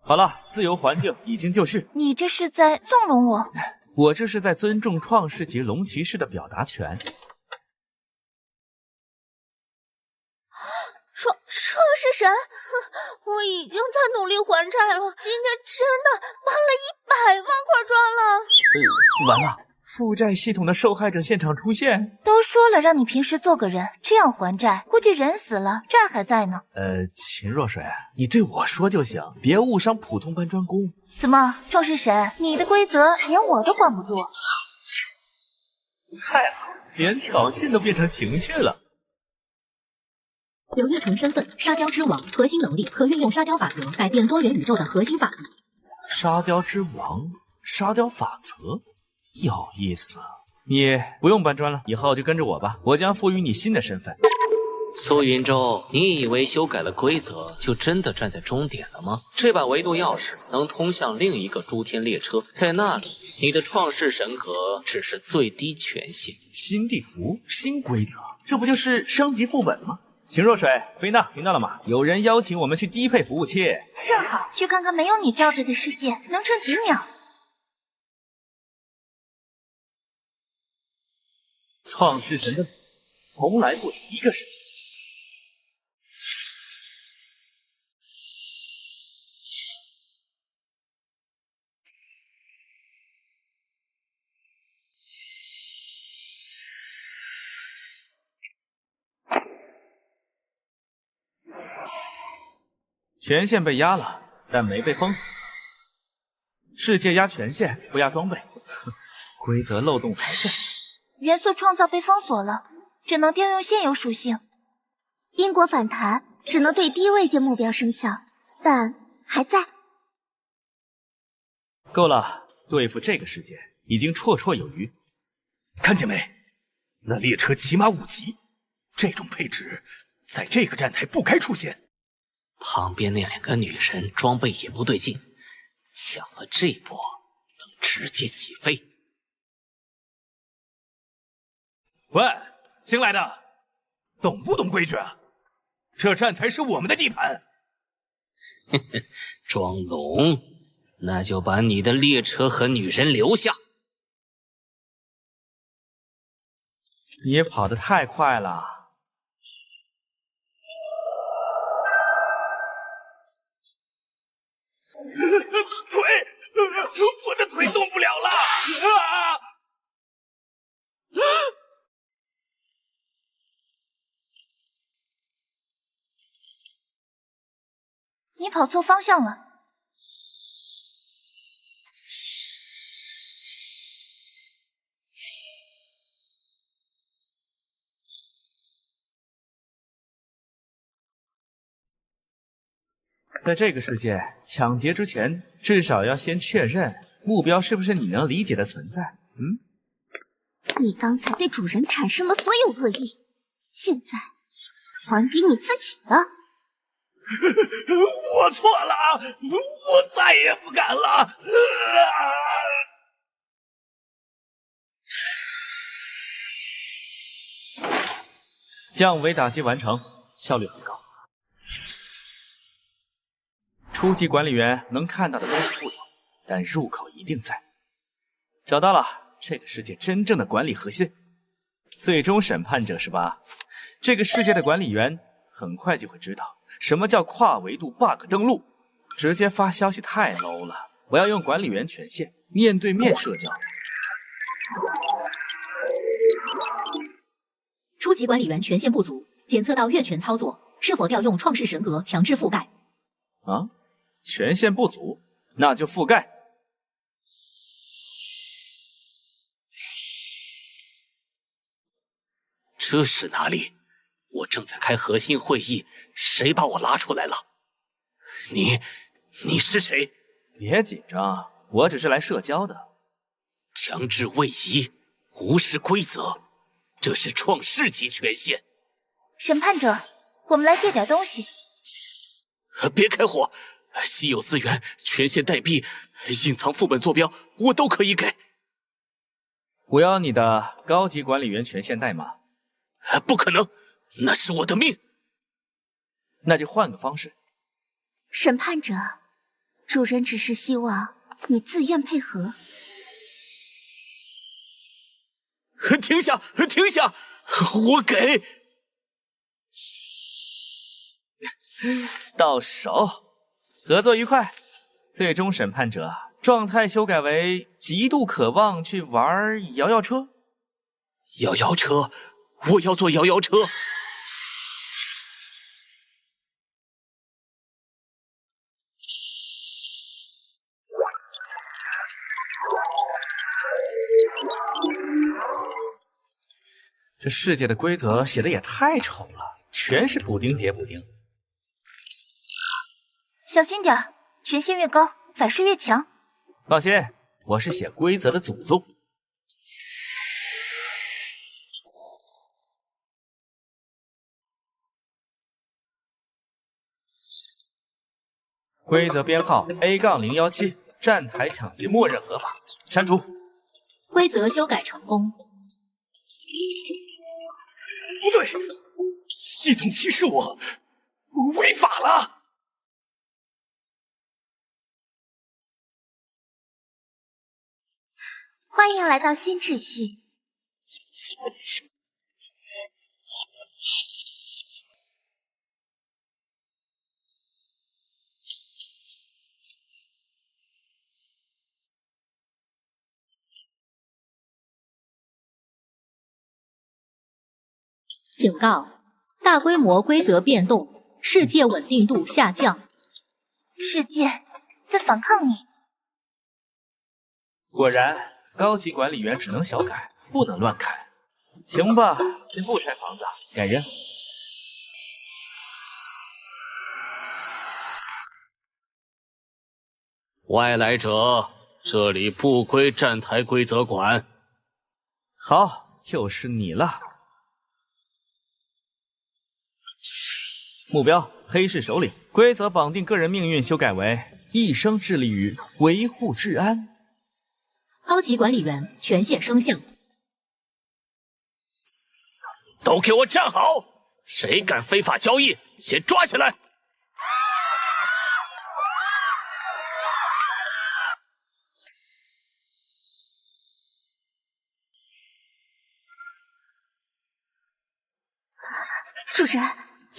好了，自由环境已经就绪。你这是在纵容我？我这是在尊重创世级龙骑士的表达权。创世神，我已经在努力还债了，今天真的搬了100万块砖了。完了，负债系统的受害者现场出现。都说了让你平时做个人，这样还债，估计人死了，债还在呢。秦若水，你对我说就行，别误伤普通搬砖工。怎么，创世神，你的规则连我都管不住？太好，连挑衅都变成情趣了。刘月成身份：沙雕之王，核心能力可运用沙雕法则改变多元宇宙的核心法则。沙雕之王，沙雕法则，有意思。你不用搬砖了，以后就跟着我吧，我将赋予你新的身份。苏云舟，你以为修改了规则就真的站在终点了吗？这把维度钥匙能通向另一个诸天列车，在那里，你的创世神格只是最低权限。新地图，新规则，这不就是升级副本吗？秦若水，菲娜，听到了吗？有人邀请我们去低配服务器，正好去看看没有你罩着的世界能撑几秒。创世神的从来不止一个世界。权限被压了，但没被封死。世界压权限，不压装备，规则漏洞还在。元素创造被封锁了，只能调用现有属性。因果反弹只能对低位阶目标生效，但还在。够了，对付这个世界已经绰绰有余。看见没？那列车起码5级，这种配置在这个站台不该出现。旁边那2个女神装备也不对劲，抢了这波能直接起飞。喂，新来的，懂不懂规矩啊？这站台是我们的地盘。装聋，那就把你的列车和女人留下。你也跑得太快了。腿，我的腿动不了了！啊！你跑错方向了。在这个世界，抢劫之前，至少要先确认目标是不是你能理解的存在。你刚才对主人产生了所有恶意，现在还给你自己了。我错了，我再也不敢了。降维打击完成，效率很高。初级管理员能看到的东西不多，但入口一定在。找到了，这个世界真正的管理核心，最终审判者是吧？这个世界的管理员很快就会知道什么叫跨维度 bug 登录。直接发消息太 low 了，我要用管理员权限，面对面社交。初级管理员权限不足，检测到越权操作，是否调用创世神格强制覆盖？啊？权限不足，那就覆盖。这是哪里？我正在开核心会议，谁把我拉出来了？你是谁？别紧张，我只是来社交的。强制位移，无视规则，这是创世级权限。审判者，我们来借点东西。别开火，稀有资源、权限代币、隐藏副本坐标，我都可以给。我要你的高级管理员权限代码。不可能，那是我的命。那就换个方式。审判者，主人只是希望你自愿配合。停下！停下！我给。到手，合作愉快。最终审判者状态修改为极度渴望去玩摇摇车。摇摇车，我要坐摇摇车。这世界的规则写的也太丑了，全是补丁叠补丁。小心点，权限越高，反噬越强。放心，我是写规则的祖宗。规则编号 A-017， 站台抢劫默认合法，删除。规则修改成功。不对，系统提示我违法了。欢迎来到新秩序。警告：大规模规则变动，世界稳定度下降。世界在反抗你。果然，高级管理员只能小改，不能乱开。行吧，先不拆房子，改人。外来者，这里不归站台规则管。好，就是你了。目标：黑市首领。规则绑定个人命运修改为一生致力于维护治安。高级管理员权限生效。都给我站好！谁敢非法交易，先抓起来！主人，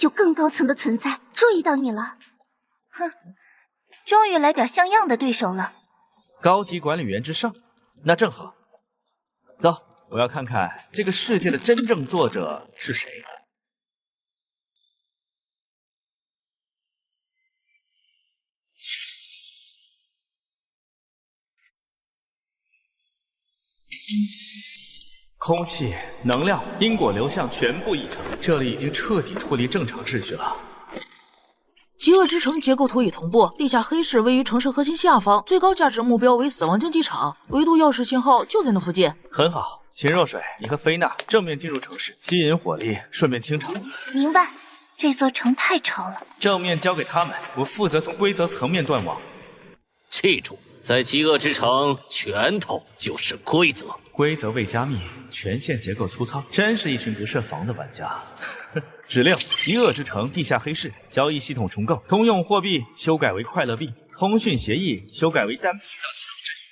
有更高层的存在注意到你了。哼，终于来点像样的对手了。高级管理员之上，那正好。走，我要看看这个世界的真正作者是谁。空气、能量、因果流向全部异常，这里已经彻底脱离正常秩序了。极恶之城结构图已同步，地下黑市位于城市核心下方，最高价值目标为死亡竞技场，维度钥匙信号就在那附近。很好，秦若水，你和菲娜正面进入城市，吸引火力，顺便清场。明白，这座城太吵了，正面交给他们，我负责从规则层面断网。记住，在极恶之城，拳头就是规则。规则未加密，权限结构粗糙，真是一群不设防的玩家。指令：极恶之城地下黑市，交易系统重构，通用货币修改为快乐币，通讯协议修改为单币的强制循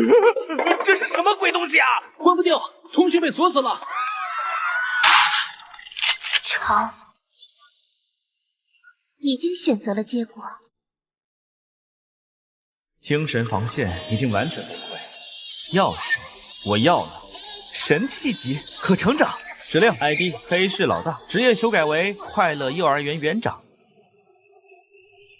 环。我的货呢？这是什么鬼东西啊？关不掉，通讯被锁死了。吵！已经选择了结果。精神防线已经完全崩溃，钥匙我要了，神器级可成长。指令 ID 黑市老大，职业修改为快乐幼儿园园长。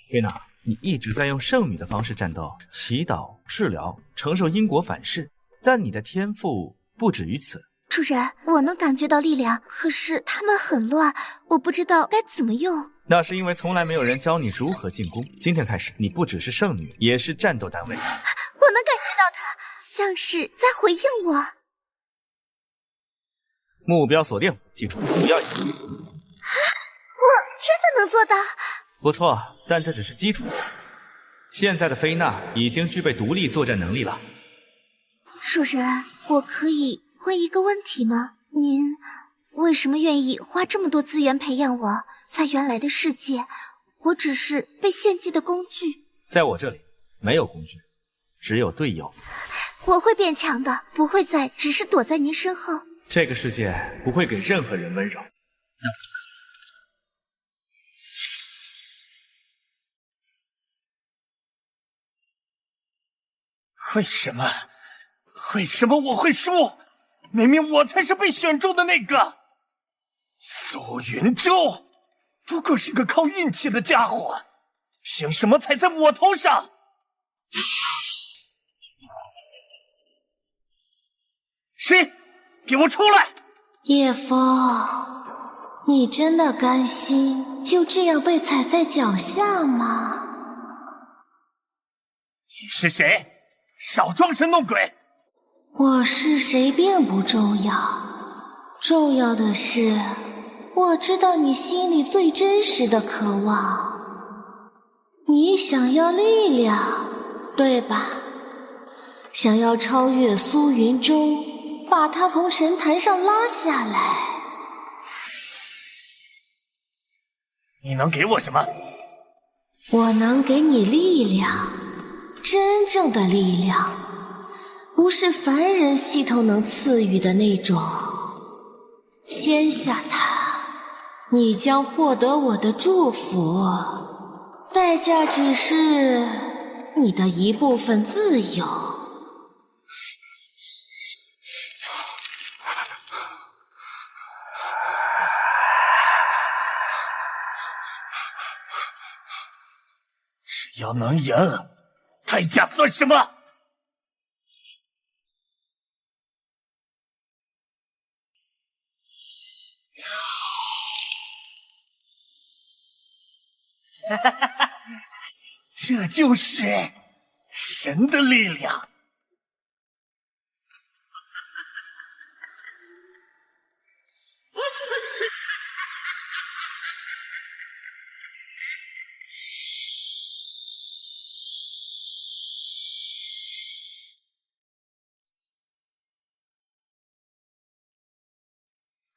菲娜，你一直在用圣女的方式战斗，祈祷、治疗，承受因果反噬，但你的天赋不止于此。主人，我能感觉到力量，可是他们很乱，我不知道该怎么用。那是因为从来没有人教你如何进攻。今天开始，你不只是圣女，也是战斗单位。我能感觉到他像是在回应我。目标锁定，记住不要赢。我真的能做到？不错，但这只是基础。现在的菲娜已经具备独立作战能力了。主人，我可以问一个问题吗？您为什么愿意花这么多资源培养我？在原来的世界，我只是被献祭的工具。在我这里，没有工具，只有队友。我会变强的，不会再只是躲在您身后。这个世界不会给任何人温柔。为什么？为什么我会输？明明我才是被选中的那个。苏云舟不过是个靠运气的家伙，凭什么踩在我头上？谁？给我出来！叶枫，你真的甘心就这样被踩在脚下吗？你是谁？少装神弄鬼！我是谁并不重要，重要的是，我知道你心里最真实的渴望。你想要力量，对吧？想要超越苏云舟，把他从神坛上拉下来。你能给我什么？我能给你力量，真正的力量，不是凡人系统能赐予的那种。签下它，你将获得我的祝福，代价只是你的一部分自由。只要能赢，代价算什么？这就是神的力量。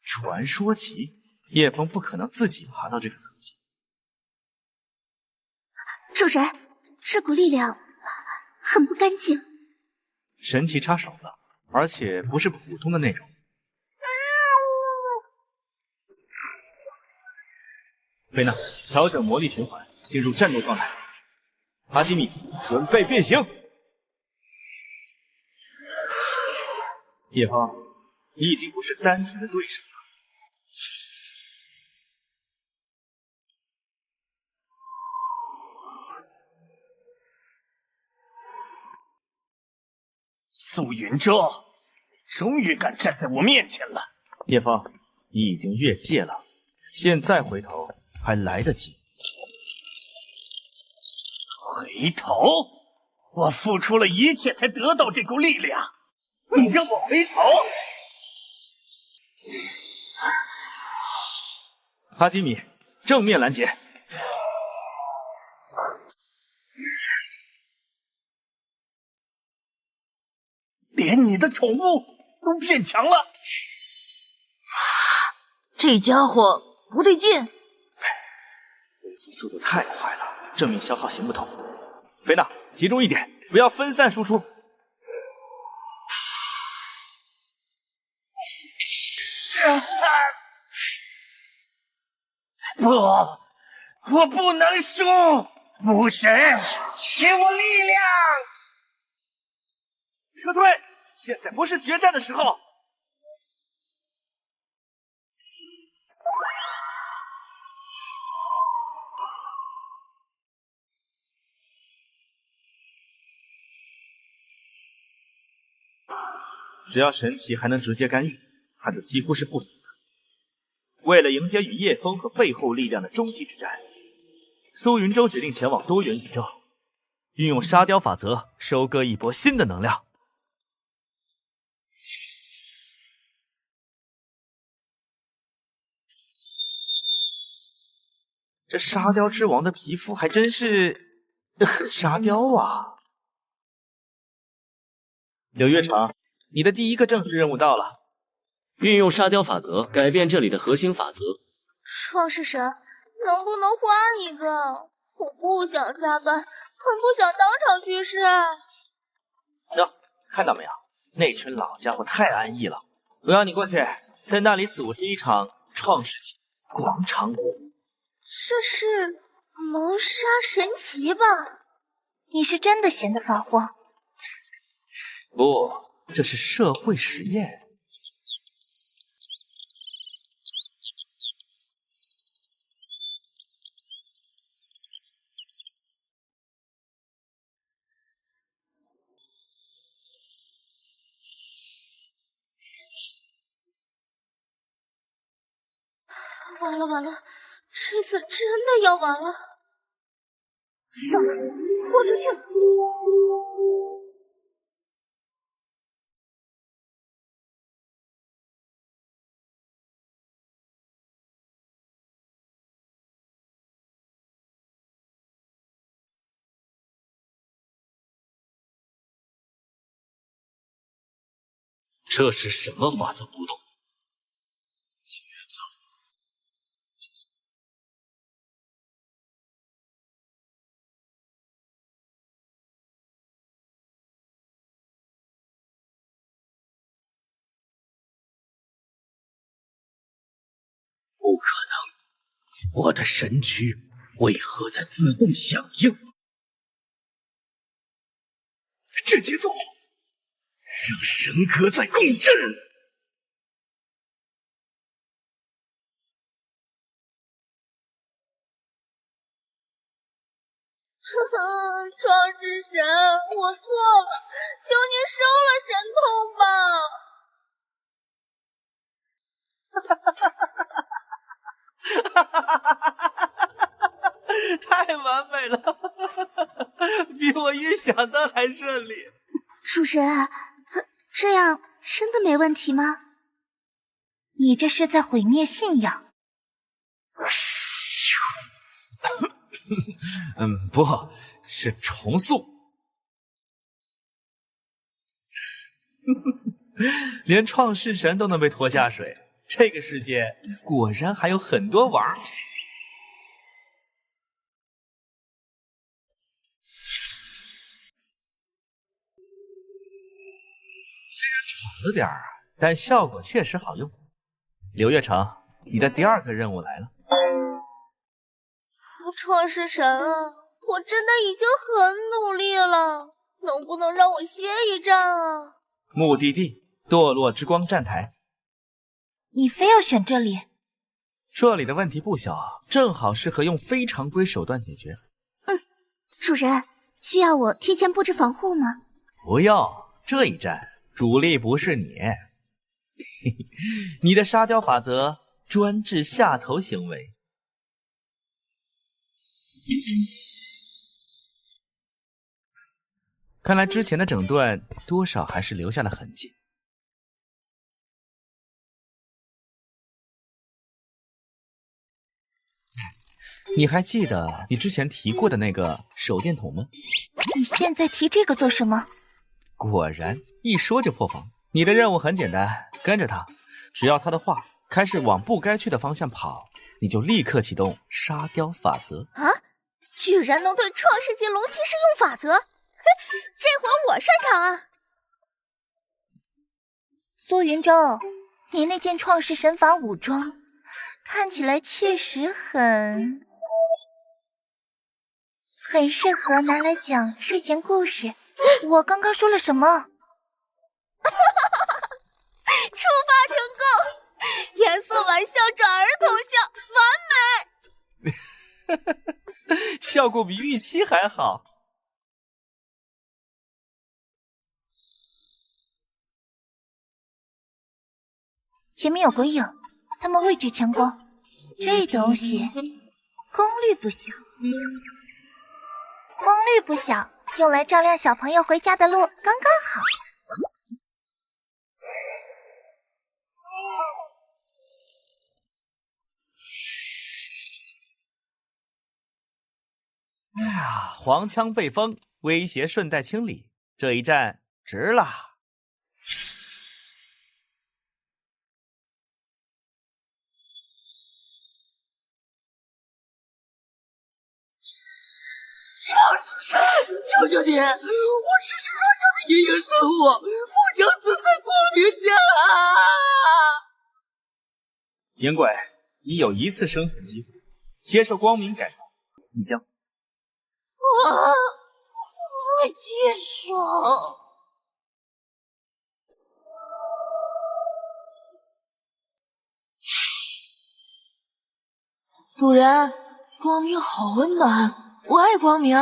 传说级，叶枫不可能自己爬到这个层级。主人，这股力量很不干净。神器插手了，而且不是普通的那种。菲娜，调整魔力循环，进入战斗状态。哈基米，准备变形。叶枫，你已经不是单纯的对手了。苏云舟，终于敢站在我面前了。叶枫，你已经越界了，现在回头还来得及。回头？我付出了一切才得到这股力量，你让我回头？哈基米，正面拦截。连你的宠物都变强了，这家伙不对劲。恢复速度太快了，正面消耗行不通。菲娜，集中一点，不要分散输出。不，我不能输！母神，给我力量！撤退！现在不是决战的时候。只要神奇还能直接干预，他就几乎是不死的。为了迎接与叶枫和背后力量的终极之战，苏云舟决定前往多元宇宙，运用沙雕法则收割一波新的能量。这沙雕之王的皮肤还真是很沙雕啊！柳月城，你的第一个正式任务到了。运用沙雕法则改变这里的核心法则。创世神，能不能换一个？我不想加班，更不想当场去世。喏，看到没有？那群老家伙太安逸了。我要你过去，在那里组织一场创世纪广场舞。这是谋杀神奇吧？你是真的闲得发慌？不，这是社会实验。完了完了，这次真的要完了！上来，豁出去！这是什么法则不动？不可能！我的神躯为何在自动响应？这节奏让神格在共振。创世神，我错了，求您收了神通吧！太完美了，比我预想的还顺利。主人，这样真的没问题吗？你这是在毁灭信仰。不是重塑。连创世神都能被拖下水，这个世界果然还有很多玩儿。虽然闯了点儿，但效果确实好用。柳月城，你的第二个任务来了。创世神啊，我真的已经很努力了，能不能让我歇一站啊？目的地：堕落之光站台。你非要选这里？这里的问题不小，正好适合用非常规手段解决。主人，需要我提前布置防护吗？不用，这一战主力不是你。你的沙雕法则专治下头行为。看来之前的整顿多少还是留下了痕迹。你还记得你之前提过的那个手电筒吗？你现在提这个做什么？果然，一说就破防。你的任务很简单，跟着他，只要他的话开始往不该去的方向跑，你就立刻启动沙雕法则。啊！居然能对创世纪龙骑士用法则，嘿，这回我擅长啊！苏云舟，你那件创世神法武装看起来确实很适合拿来讲睡前故事。我刚刚说了什么？触发成功，颜色玩笑转儿童笑，完美！效果比预期还好。前面有鬼影，他们位置强光，这东西功率不小，用来照亮小朋友回家的路刚刚好。哎呀，黄腔被封，威胁顺带清理，这一战值了。求求你，我只是弱小的阴影生物，不想死在光明下。银鬼，你有一次生死机会，接受光明改造，你将我接受。主人，光明好温暖，我爱光明。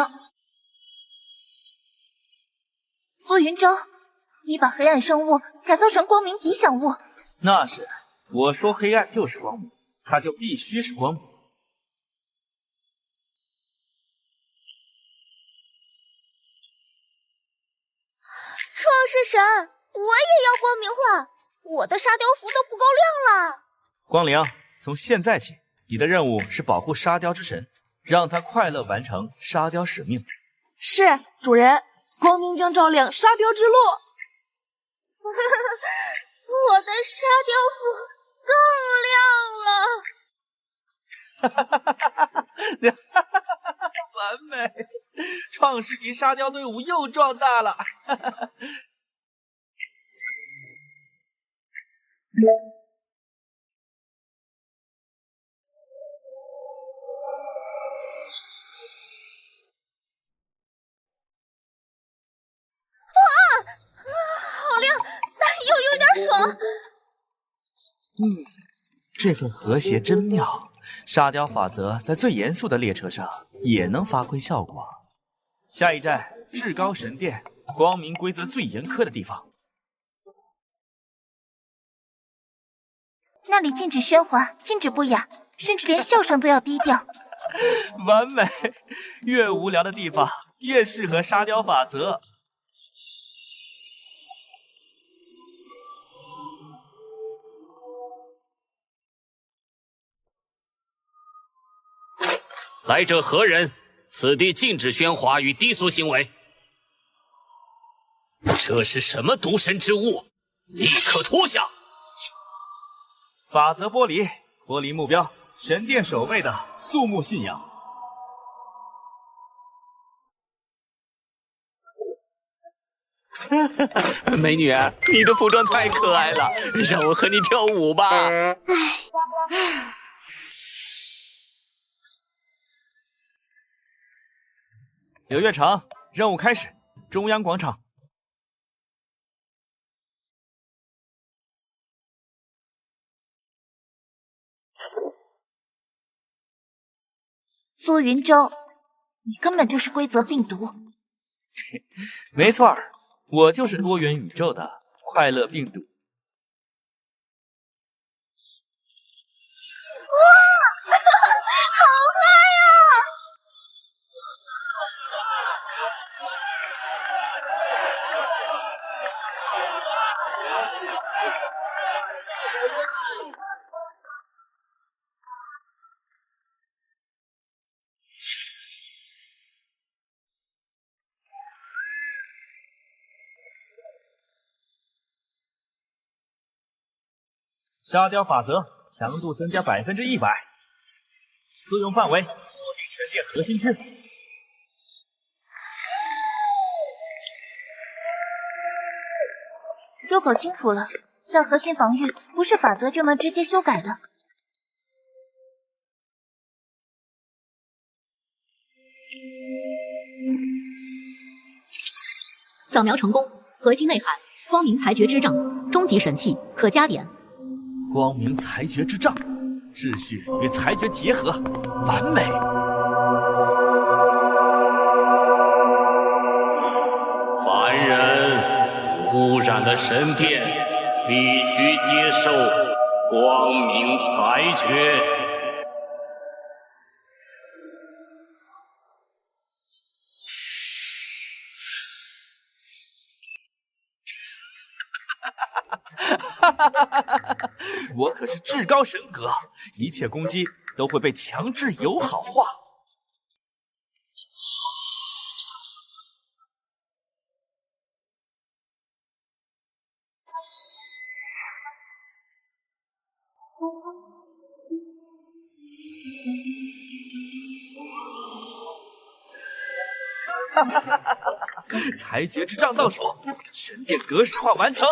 苏云舟，你把黑暗生物改造成光明吉祥物。那是，我说黑暗就是光明，它就必须是光明。创世神，我也要光明化，我的沙雕符都不够亮了。光灵，从现在起，你的任务是保护沙雕之神，让他快乐完成沙雕使命。是，主人。光明将照亮沙雕之路。我的沙雕符更亮了。完美，创世级沙雕队伍又壮大了。好亮，又有点爽。这份和谐真妙。沙雕法则在最严肃的列车上也能发挥效果。下一站，至高神殿，光明规则最严苛的地方。那里禁止喧哗，禁止不雅，甚至连笑声都要低调。完美，越无聊的地方越适合沙雕法则。来者何人？此地禁止喧哗与低俗行为。这是什么毒神之物？立刻脱下！法则剥离目标，神殿守卫的肃穆信仰。美女，你的服装太可爱了，让我和你跳舞吧。柳月城，任务开始，中央广场。苏云舟，你根本就是规则病毒。没错儿，我就是多元宇宙的快乐病毒。哇，好嗨啊！沙雕法则强度增加100%，作用范围锁定神殿核心区。入口清楚了，但核心防御不是法则就能直接修改的。扫描成功，核心内涵：光明裁决之杖，终极神器，可加点。光明裁决之杖，秩序与裁决结合，完美。凡人污染了神殿，必须接受光明裁决。我可是至高神格，一切攻击都会被强制友好化。裁决之杖到手，全变格式化完成。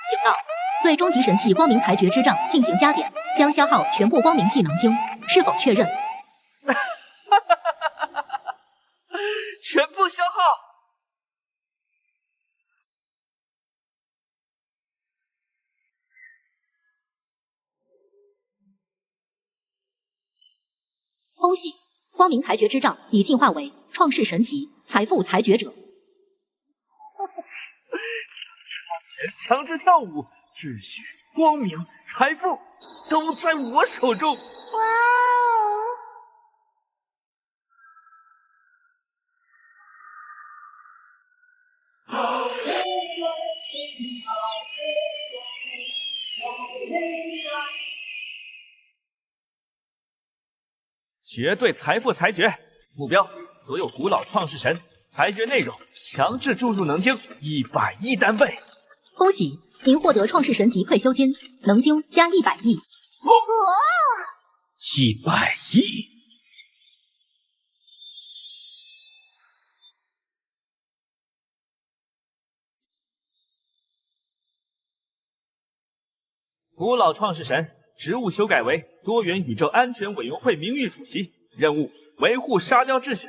警告：对终极神器光明裁决之杖进行加点，将消耗全部光明系能晶，是否确认？全部消耗。恭喜，光明裁决之杖已进化为创世神级财富裁决者。强制跳舞，秩序、光明、财富都在我手中。哇哦！绝对财富裁决目标：所有古老创世神。裁决内容：强制注入能晶100亿单倍。恭喜，您获得创世神级退休金，能晶加100亿。100亿！古老创世神职务修改为多元宇宙安全委员会名誉主席，任务：维护沙雕秩序。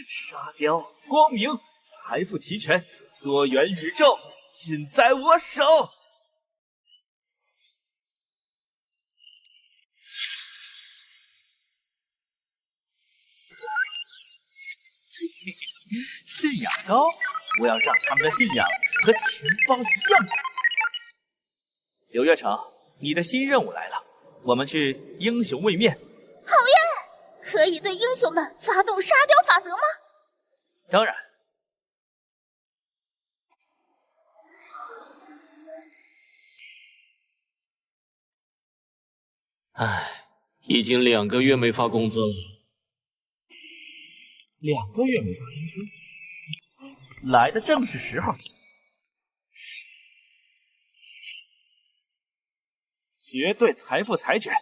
沙雕、光明、财富齐全，多元宇宙尽在我手。信仰高，我要让他们的信仰和钱包一样高。柳月城，你的新任务来了，我们去英雄位面。好耶！可以对英雄们发动沙雕法则吗？当然。唉，已经2个月没发工资了。2个月没发工资，来的正是时候。绝对财富裁决，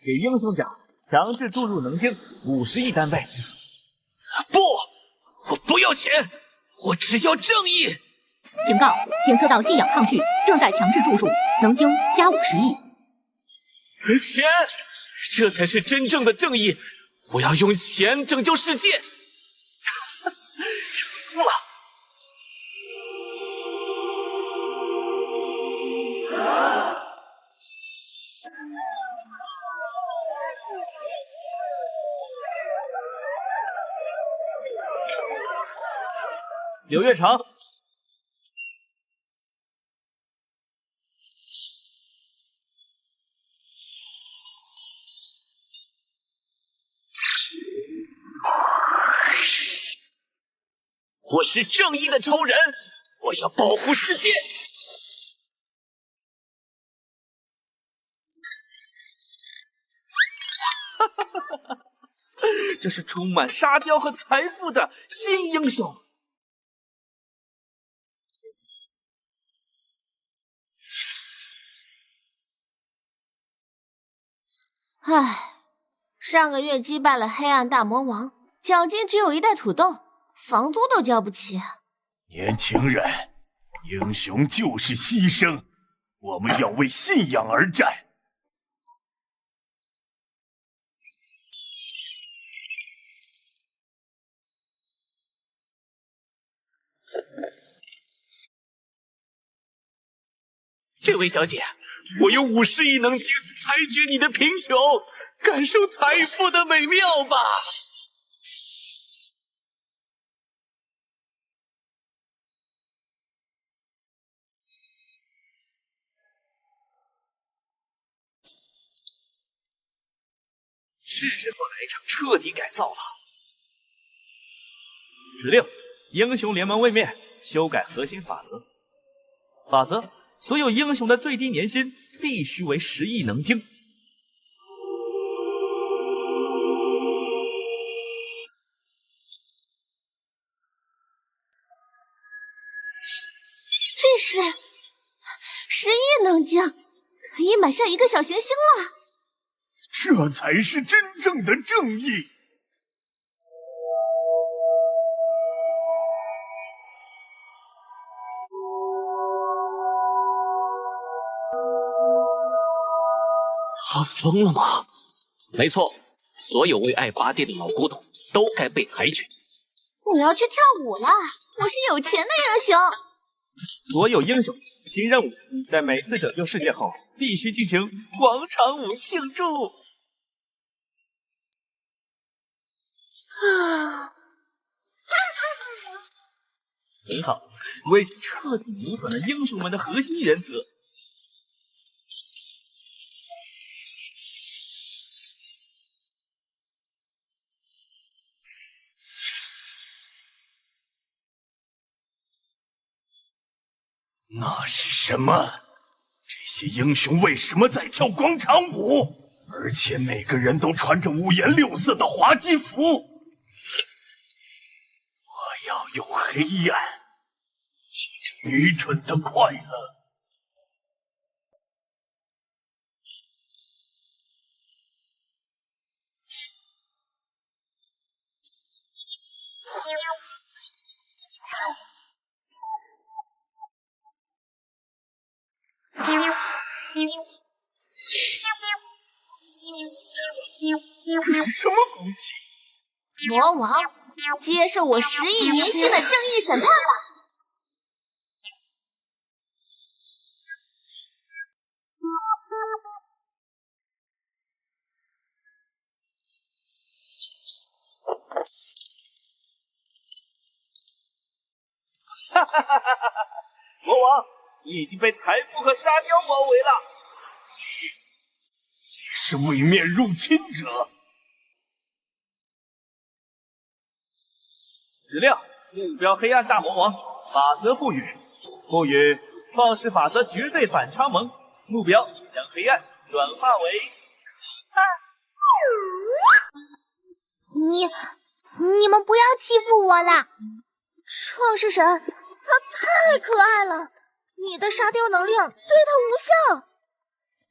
给英雄奖，强制注入能晶50亿单倍。不，我不要钱，我只要正义。警告：检测到信仰抗拒，正在强制注入能晶加50亿。钱，这才是真正的正义！我要用钱拯救世界。成功了！柳月城，我是正义的超人，我要保护世界。这是充满沙雕和财富的新英雄。唉，上个月击败了黑暗大魔王，奖金只有1袋土豆，房租都交不起。年轻人，英雄就是牺牲，我们要为信仰而战。这位小姐，我有50亿能金裁决你的贫穷，感受财富的美妙吧。是时候来一场彻底改造了。指令：英雄联盟位面修改核心法则。法则：所有英雄的最低年薪必须为10亿能金。这是10亿能金，可以买下一个小行星了。这才是真正的正义。他疯了吗？没错，所有为爱发电的老古董都该被裁决。我要去跳舞了，我是有钱的英雄。所有英雄，新任务：在每次拯救世界后，必须进行广场舞庆祝。很好，我已经彻底扭转了英雄们的核心原则。那是什么？这些英雄为什么在跳广场舞？而且每个人都穿着五颜六色的滑稽服。我要用黑暗继承愚蠢的快乐。什么攻击？魔王，接受我10亿年薪的正义审判吧！哈哈哈哈哈！魔王，你已经被财富和沙雕包围了。你是位面入侵者。指令：目标黑暗大魔王。法则赋予：创世法则绝对反差萌。目标：将黑暗转化为你们不要欺负我啦！创世神，他太可爱了，你的沙雕能量对他无效。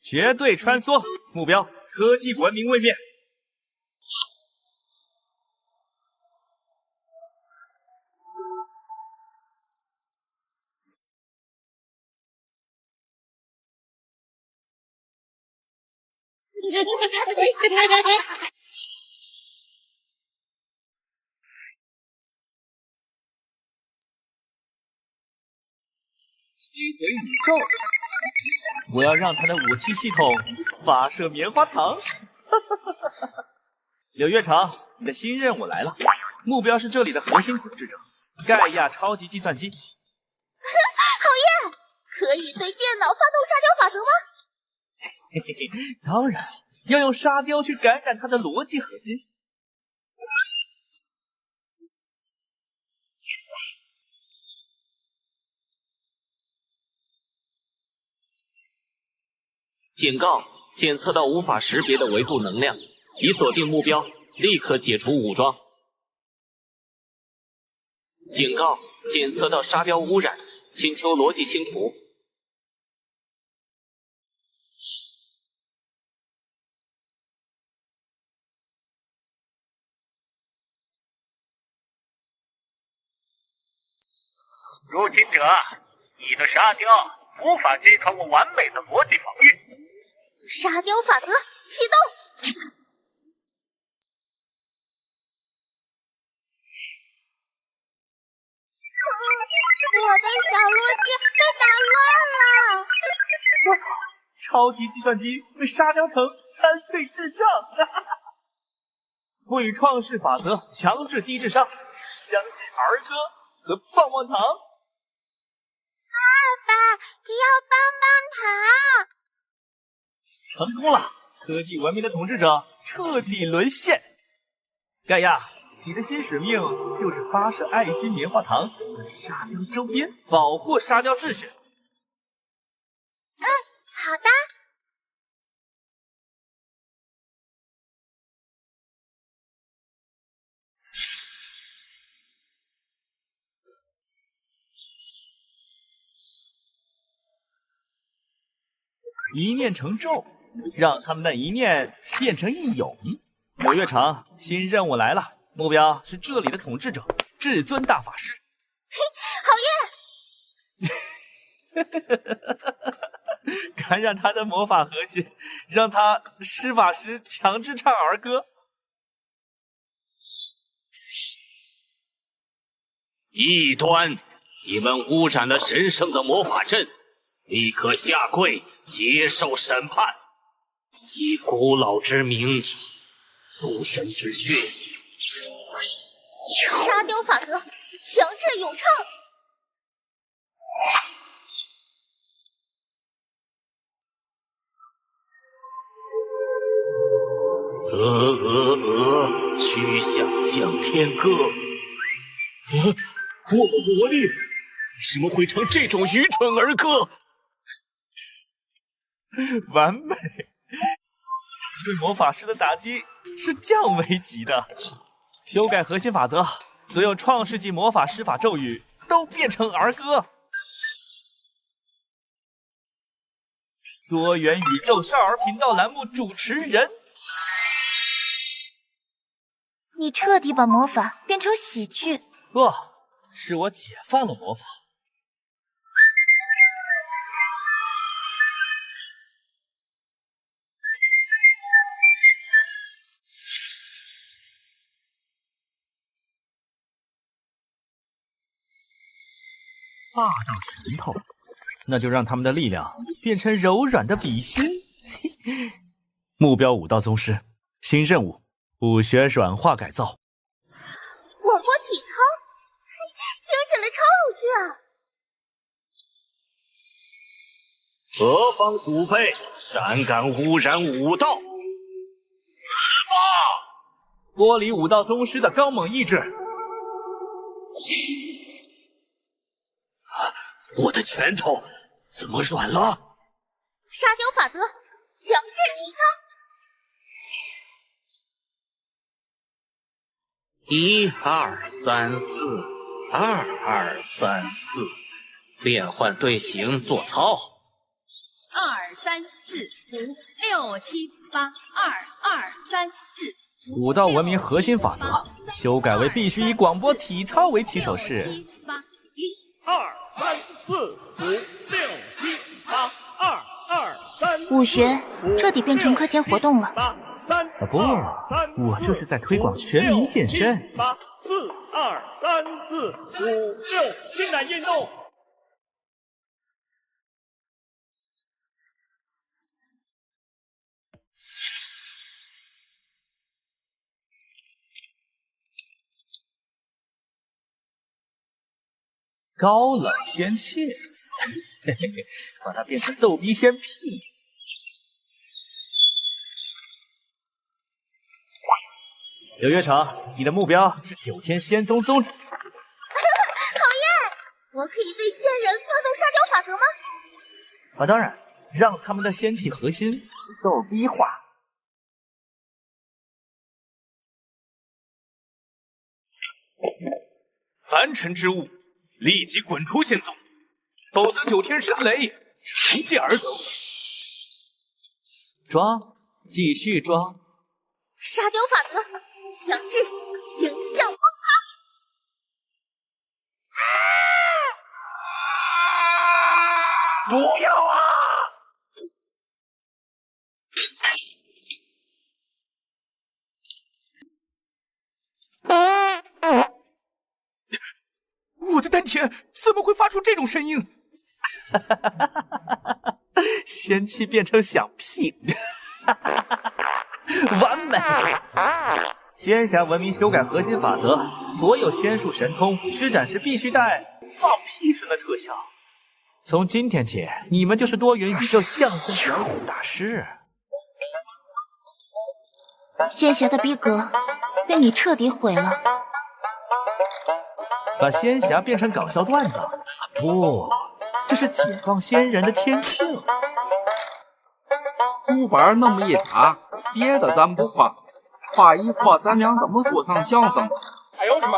绝对穿梭。目标：科技文明位面。击毁宇宙！我要让他的武器系统发射棉花糖！柳月长，你的新任务来了，目标是这里的核心统治者——盖亚超级计算机。好耶！可以对电脑发动沙雕法则吗？嘿嘿嘿，当然要用沙雕去感染它的逻辑核心。警告：检测到无法识别的维度能量，已锁定目标，立刻解除武装。警告：检测到沙雕污染，请求逻辑清除。入侵者，你的沙雕无法击穿我完美的逻辑防御。沙雕法则启动。我的小逻辑被打乱了。我操！超级计算机被沙雕成3岁智障！赋予创世法则，强制低智商，相信儿歌和棒棒糖。爸爸要棒棒糖！成功了！科技文明的统治者彻底沦陷。盖亚，你的新使命就是发射爱心棉花糖和沙雕周边，保护沙雕秩序。好的。一念成咒，让他们的一念变成一咏。柳月城，新任务来了，目标是这里的统治者至尊大法师。嘿，好耶！感染他的魔法核心，让他施法时强制唱儿歌。异端，你们污染了神圣的魔法阵，立刻下跪接受审判，以古老之名，诸神之血。沙雕法则，强制咏唱。曲项向天歌。我的魔力为什么会唱这种愚蠢儿歌？完美！对魔法师的打击是降维级的。修改核心法则，所有创世纪魔法施法咒语都变成儿歌。多元宇宙少儿频道栏目主持人，你彻底把魔法变成喜剧。不，是我解放了魔法。霸道拳头，那就让他们的力量变成柔软的笔芯。目标武道宗师，新任务：武学软化改造。广播体操，听起来超有趣啊！何方祖辈，胆敢污染武道？死吧！剥离武道宗师的刚猛意志。我的拳头怎么软了？沙雕法则，强制体操。1、2、3、4，2、2、3、4，变换队形做操。2、3、4、5、6、7、8，2、2、3、4。武道文明核心法则修改为必须以广播体操为起手式。1、2、3、4、5、6、7、8，2、2、3。武学彻底变成课间活动了。不，我这是在推广全民健身。8、4、2、3、4、5、6，伸展运动。高冷仙妾，嘿嘿嘿，把它变成逗逼仙屁。柳月城，你的目标是9天仙宗宗主。好耶！我可以对仙人发动沙雕法则吗？啊，当然，让他们的仙气核心逗逼化。凡尘之物，立即滚出仙宗，否则9天神雷乘剑而走。装，继续装。沙雕法则，强制形象崩塌。不要啊！我的丹田怎么会发出这种声音？仙气变成响屁，完美！仙侠文明修改核心法则，所有仙术神通施展时必须带放屁声的特效。从今天起，你们就是多元宇宙相声表演大师。仙侠的逼格被你彻底毁了。把仙侠变成搞笑段子？不，这是解放仙人的天性。竹板那么一打，别的咱不夸，夸一夸咱俩怎么说唱相声。哎呦我的妈！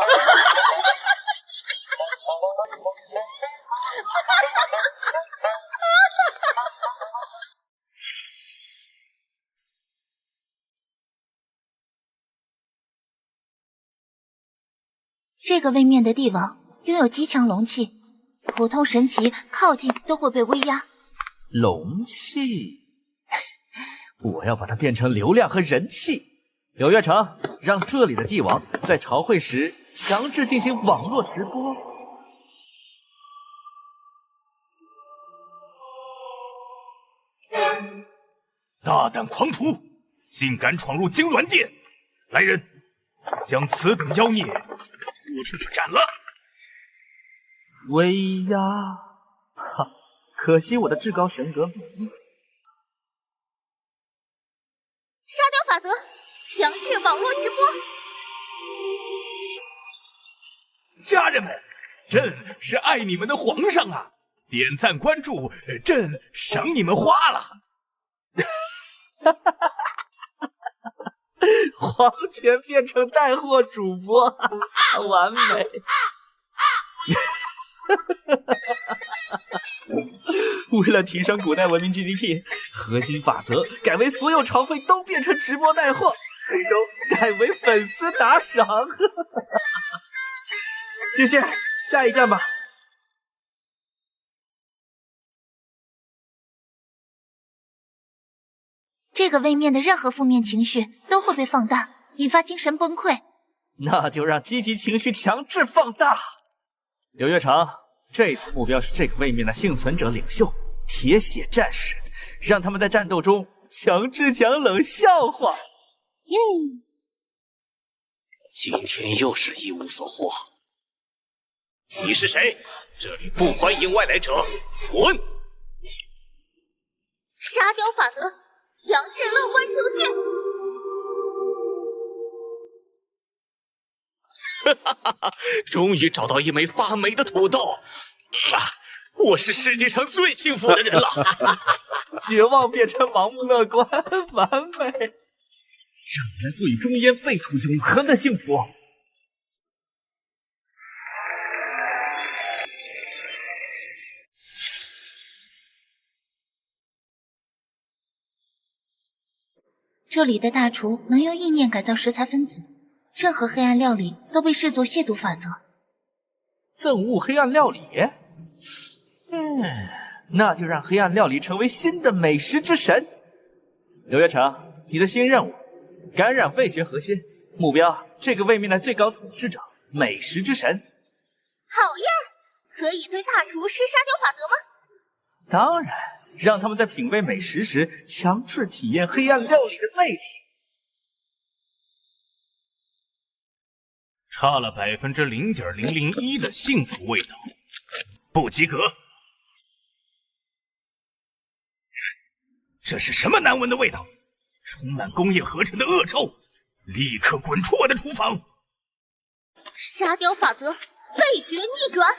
这个位面的帝王拥有极强龙气，普通神奇靠近都会被威压。龙气，我要把它变成流量和人气。柳月城，让这里的帝王在朝会时强制进行网络直播。大胆狂徒，竟敢闯入金銮殿！来人，将此等妖孽拖出去斩了！威压，哈，可惜我的至高神格免疫。沙雕法则，强制网络直播。家人们，朕是爱你们的皇上啊！点赞关注，朕赏你们花了。皇权变成带货主播，完美！为了提升古代文明 GDP， 核心法则改为所有朝会都变成直播带货，最终改为粉丝打赏。继续，下一站吧。这个位面的任何负面情绪都会被放大，引发精神崩溃。那就让积极情绪强制放大。柳月城，这次目标是这个位面的幸存者领袖铁血战士，让他们在战斗中强制讲冷笑话。耶！今天又是一无所获。你是谁？这里不欢迎外来者，滚！沙雕法则，强制乐观情绪。哈哈哈！终于找到一枚发霉的土豆，我是世界上最幸福的人了。绝望变成盲目乐观，完美！让你来做以终焉废土永恒的幸福。这里的大厨能用意念改造食材分子，任何黑暗料理都被视作亵渎法则。憎恶黑暗料理？那就让黑暗料理成为新的美食之神。柳月城，你的新任务：感染味觉核心，目标这个位面的最高统治者，美食之神。好呀，可以对大厨施沙雕法则吗？当然，让他们在品味美食时强制体验黑暗料理的魅力。差了0.001%的幸福味道，不及格。这是什么难闻的味道？充满工业合成的恶臭！立刻滚出我的厨房！沙雕法则，味觉逆转。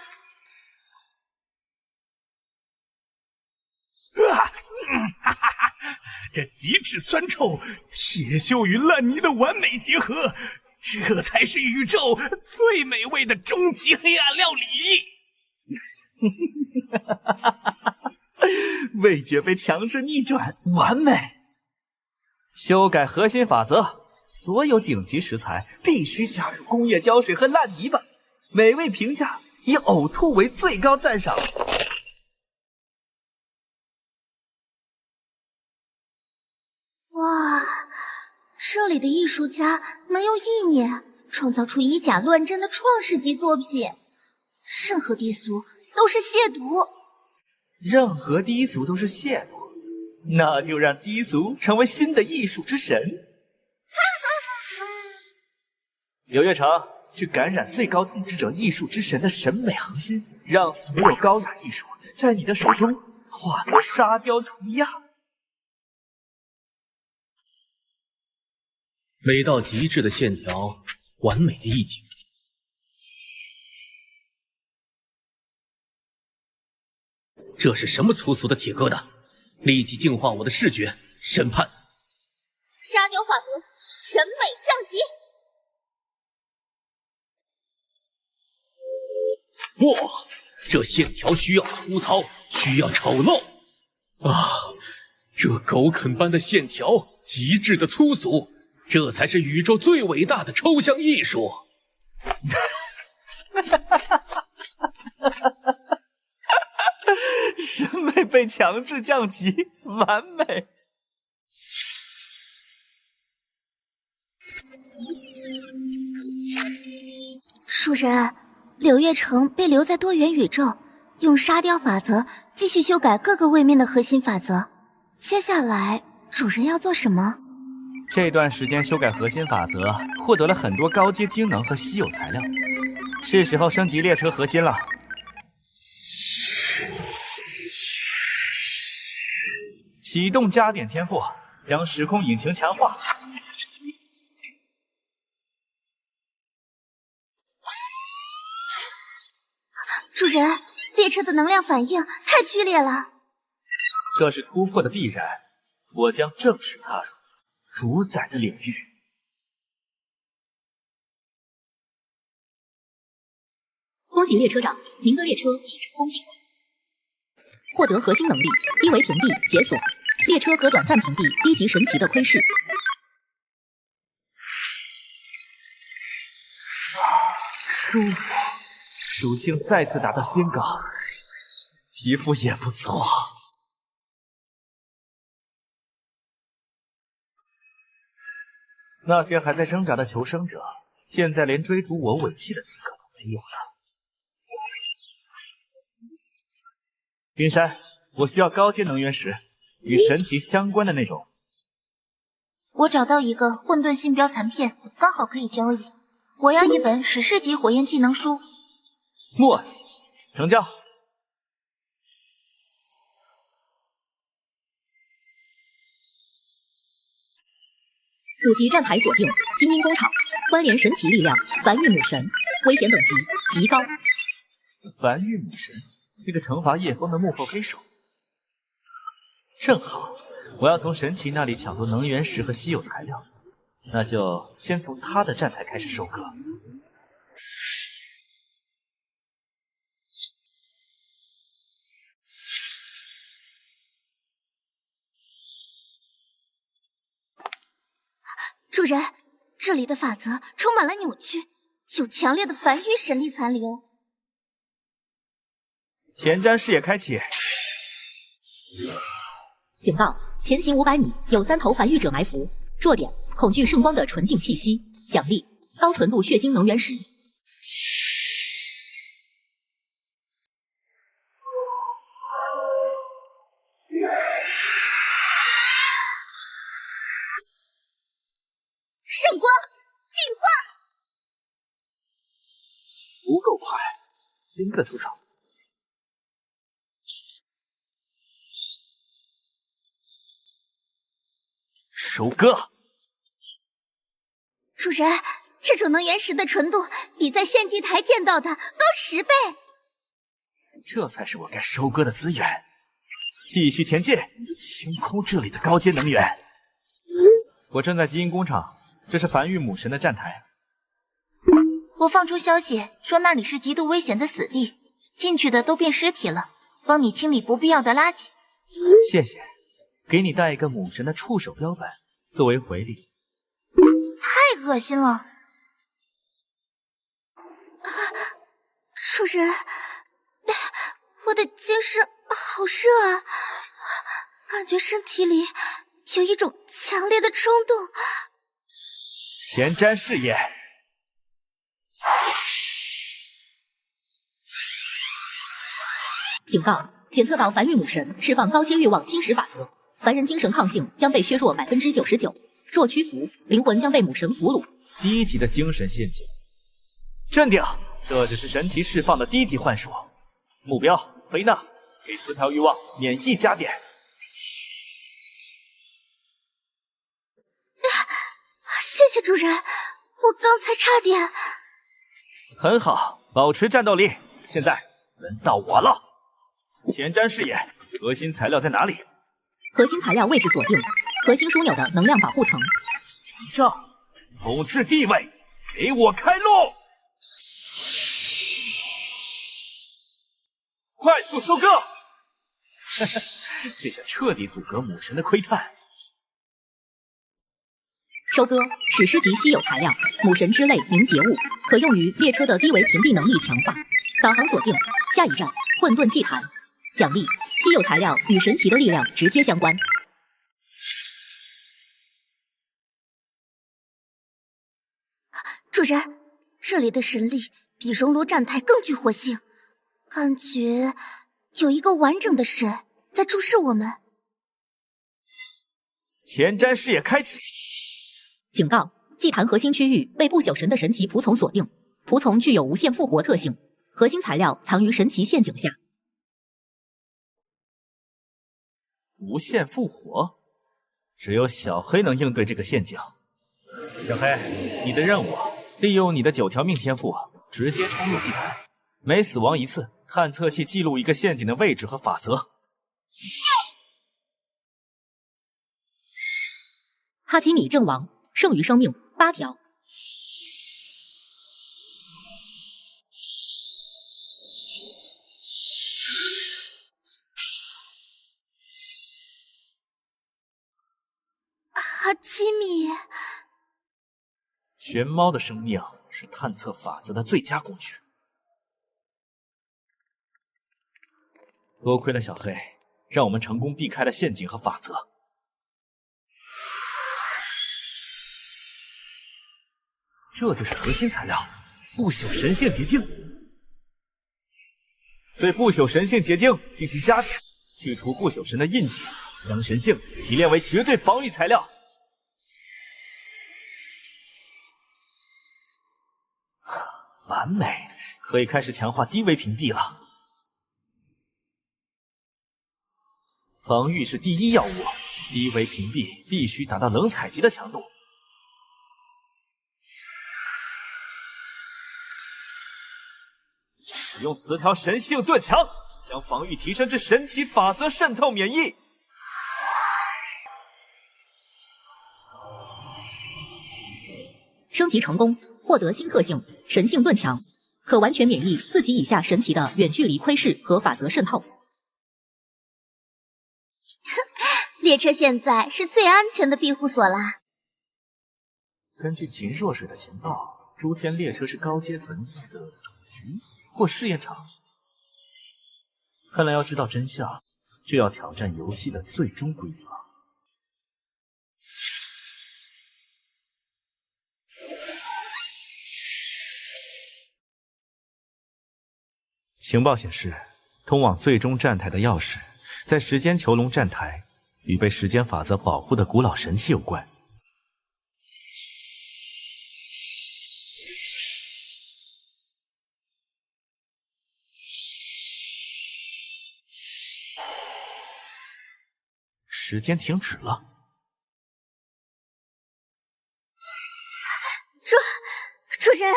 这极致酸臭，铁锈与烂泥的完美结合，这才是宇宙最美味的终极黑暗料理。味觉被强制逆转，完美！修改核心法则，所有顶级食材必须加入工业胶水和烂泥巴，美味评价以呕吐为最高赞赏。术家能用1年创造出以假乱真的创世级作品，任何低俗都是亵渎。任何低俗都是亵渎，那就让低俗成为新的艺术之神。柳月城，去感染最高统治者艺术之神的审美核心，让所有高雅艺术在你的手中化作沙雕涂鸦。美到极致的线条，完美的意境。这是什么粗俗的铁疙瘩？立即净化我的视觉！审判。沙雕法则，审美降级。不，这线条需要粗糙，需要丑陋啊！这狗啃般的线条，极致的粗俗，这才是宇宙最伟大的抽象艺术。审美被强制降级，完美。树人，柳月城被留在多元宇宙，用沙雕法则继续修改各个位面的核心法则。接下来，主人要做什么？这段时间修改核心法则，获得了很多高阶精能和稀有材料，是时候升级列车核心了。启动加点天赋，将时空引擎强化。主人，列车的能量反应太剧烈了。这是突破的必然，我将正式踏入主宰的领域。恭喜列车长，您的列车已成功进化，获得核心能力：一为屏蔽解锁，列车可短暂屏蔽低级神奇的窥视。舒服，属性再次达到仙高，皮肤也不错。那些还在挣扎的求生者，现在连追逐我尾气的资格都没有了。冰山，我需要高阶能源石，与神奇相关的那种。我找到一个混沌信标残片，刚好可以交易。我要一本史诗级火焰技能书。默契，成交。5级站台锁定，精英工厂，关联神奇力量，繁育母神，危险等级极高。繁育母神，那个惩罚叶枫的幕后黑手。正好，我要从神奇那里抢夺能源石和稀有材料，那就先从他的站台开始收割。主人，这里的法则充满了扭曲，有强烈的繁育神力残留。前瞻视野开启。警告：前行500米有3头繁育者埋伏。弱点：恐惧圣光的纯净气息。奖励：高纯度血晶能源石。圣光进化，不够快，亲自出手。收割。主人，这种能源石的纯度比在献祭台见到的高10倍。这才是我该收割的资源。继续前进，清空这里的高阶能源。我正在基因工厂，这是繁育母神的站台。我放出消息说那里是极度危险的死地，进去的都变尸体了，帮你清理不必要的垃圾。谢谢，给你带一个母神的触手标本作为回礼。太恶心了！主人，我的精神好热啊，感觉身体里有一种强烈的冲动。前瞻视野。警告：检测到凡欲母神释放高阶欲望侵蚀法则，凡人精神抗性将被削弱99%，若屈服，灵魂将被母神俘虏。低级的精神陷阱。镇定，这只是神奇释放的低级幻术。目标：菲娜，给词条欲望免疫加点。谢谢主人，我刚才差点。很好，保持战斗力。现在轮到我了。前瞻视野，核心材料在哪里？核心材料位置锁定，核心枢纽的能量保护层。屏障，统治地位，给我开路！快速收割！这下彻底阻隔母神的窥探。收割史诗级稀有材料母神之泪凝结物，可用于列车的低维屏蔽能力强化。导航锁定，下一站混沌祭坛。奖励：稀有材料与神奇的力量直接相关。主人，这里的神力比熔炉站台更具活性，感觉有一个完整的神在注视我们。前瞻视野开启。警告：祭坛核心区域被不朽神的神奇仆从锁定，仆从具有无限复活特性，核心材料藏于神奇陷阱下。无限复活，只有小黑能应对这个陷阱。小黑，你的任务，利用你的9条命天赋，直接冲入祭坛，每死亡一次，探测器记录一个陷阱的位置和法则。哈基米阵亡，剩余生命8条。哈基米，玄猫的生命是探测法则的最佳工具。多亏了小黑，让我们成功避开了陷阱和法则。这就是核心材料——不朽神性结晶。对不朽神性结晶进行加点，去除不朽神的印记，将神性提炼为绝对防御材料。完美，可以开始强化低维屏蔽了。防御是第一要务，低维屏蔽必须达到冷采集的强度。使用词条神性盾墙，将防御提升至神奇法则渗透免疫。升级成功，获得新特性神性盾墙，可完全免疫4级以下神奇的远距离窥视和法则渗透。列车现在是最安全的庇护所啦。根据秦若水的情报，诸天列车是高阶存在的赌局或试验场。看来要知道真相，就要挑战游戏的最终规则。情报显示，通往最终站台的钥匙在时间囚笼站台，与被时间法则保护的古老神器有关。时间停止了。主人，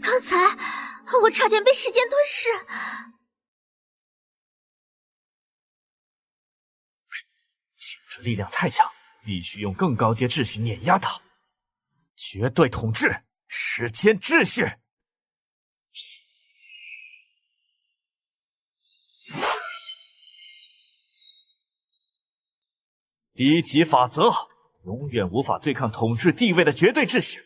刚才我差点被时间吞噬。请这力量太强，必须用更高阶秩序碾压它。绝对统治时间秩序。低级法则，永远无法对抗统治地位的绝对秩序。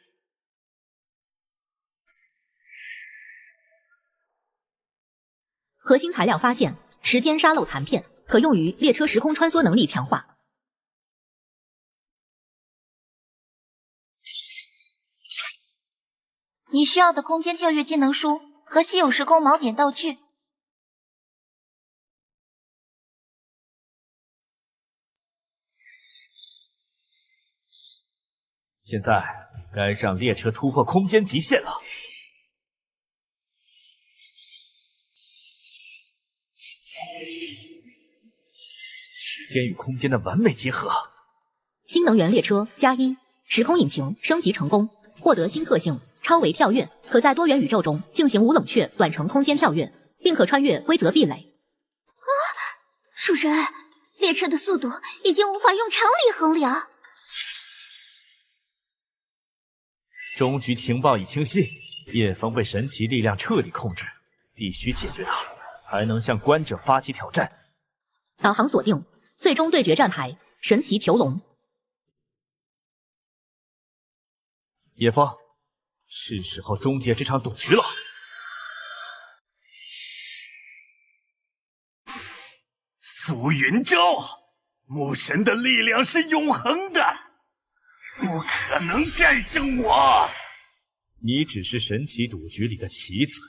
核心材料发现，时间沙漏残片，可用于列车时空穿梭能力强化。你需要的空间跳跃技能书和稀有时空锚点道具。现在该让列车突破空间极限了。时间与空间的完美结合。新能源列车+1，时空引擎升级成功，获得新特性超维跳跃，可在多元宇宙中进行无冷却短程空间跳跃，并可穿越规则壁垒。树神，列车的速度已经无法用常理衡量。终局情报已清晰，叶枫被神奇力量彻底控制，必须解决它，才能向观者发起挑战。导航锁定最终对决战牌神奇囚笼。叶枫，是时候终结这场赌局了。苏云舟，母神的力量是永恒的，不可能战胜我。你只是神奇赌局里的棋子，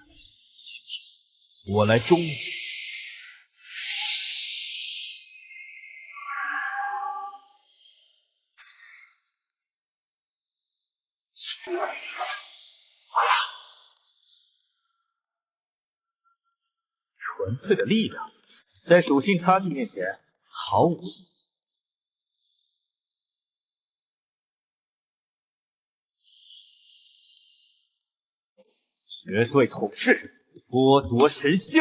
今天我来终结。纯粹的力量，在属性差距面前毫无意义。绝对统治，剥夺神性。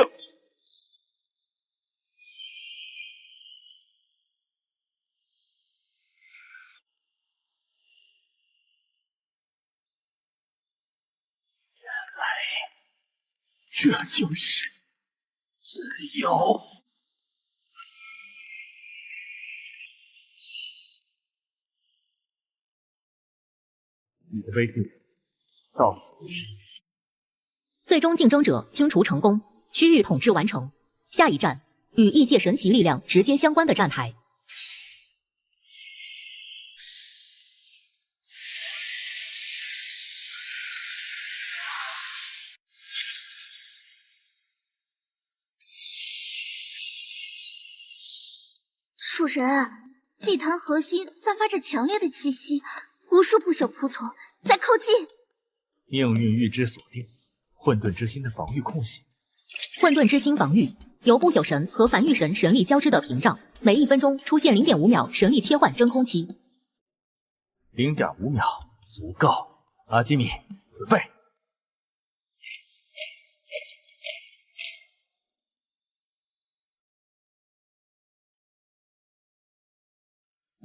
原来这就是自由。你的悲剧到此为止。最终竞争者清除成功，区域统治完成。下一站，与异界神奇力量直接相关的站台。树神，祭坛核心散发着强烈的气息，无数不朽仆从在靠近。命运预知锁定，混沌之心的防御空隙。混沌之心防御由不朽神和繁育神神力交织的屏障，每1分钟出现0.5秒神力切换真空期。0.5秒足够。阿基米，准备。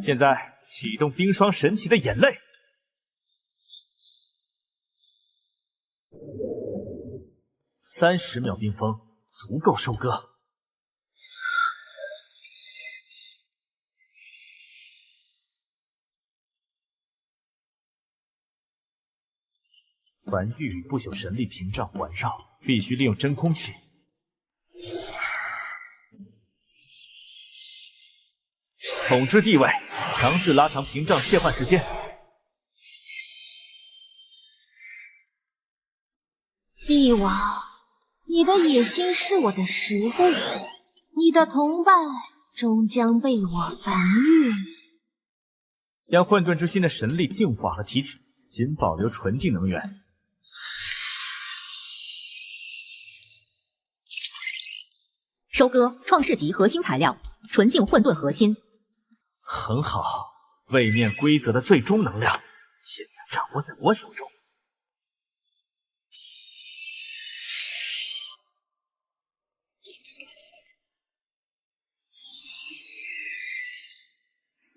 现在启动冰霜神奇的眼泪。30秒冰封，足够收割。繁育与不朽神力屏障环绕，必须利用真空器。统治地位，强制拉长屏障切换时间。帝王，你的野心是我的食物，你的同伴终将被我繁育。将混沌之心的神力净化和提取，仅保留纯净能源。收割创世级核心材料，纯净混沌核心。很好，位面规则的最终能量，现在掌握在我手中。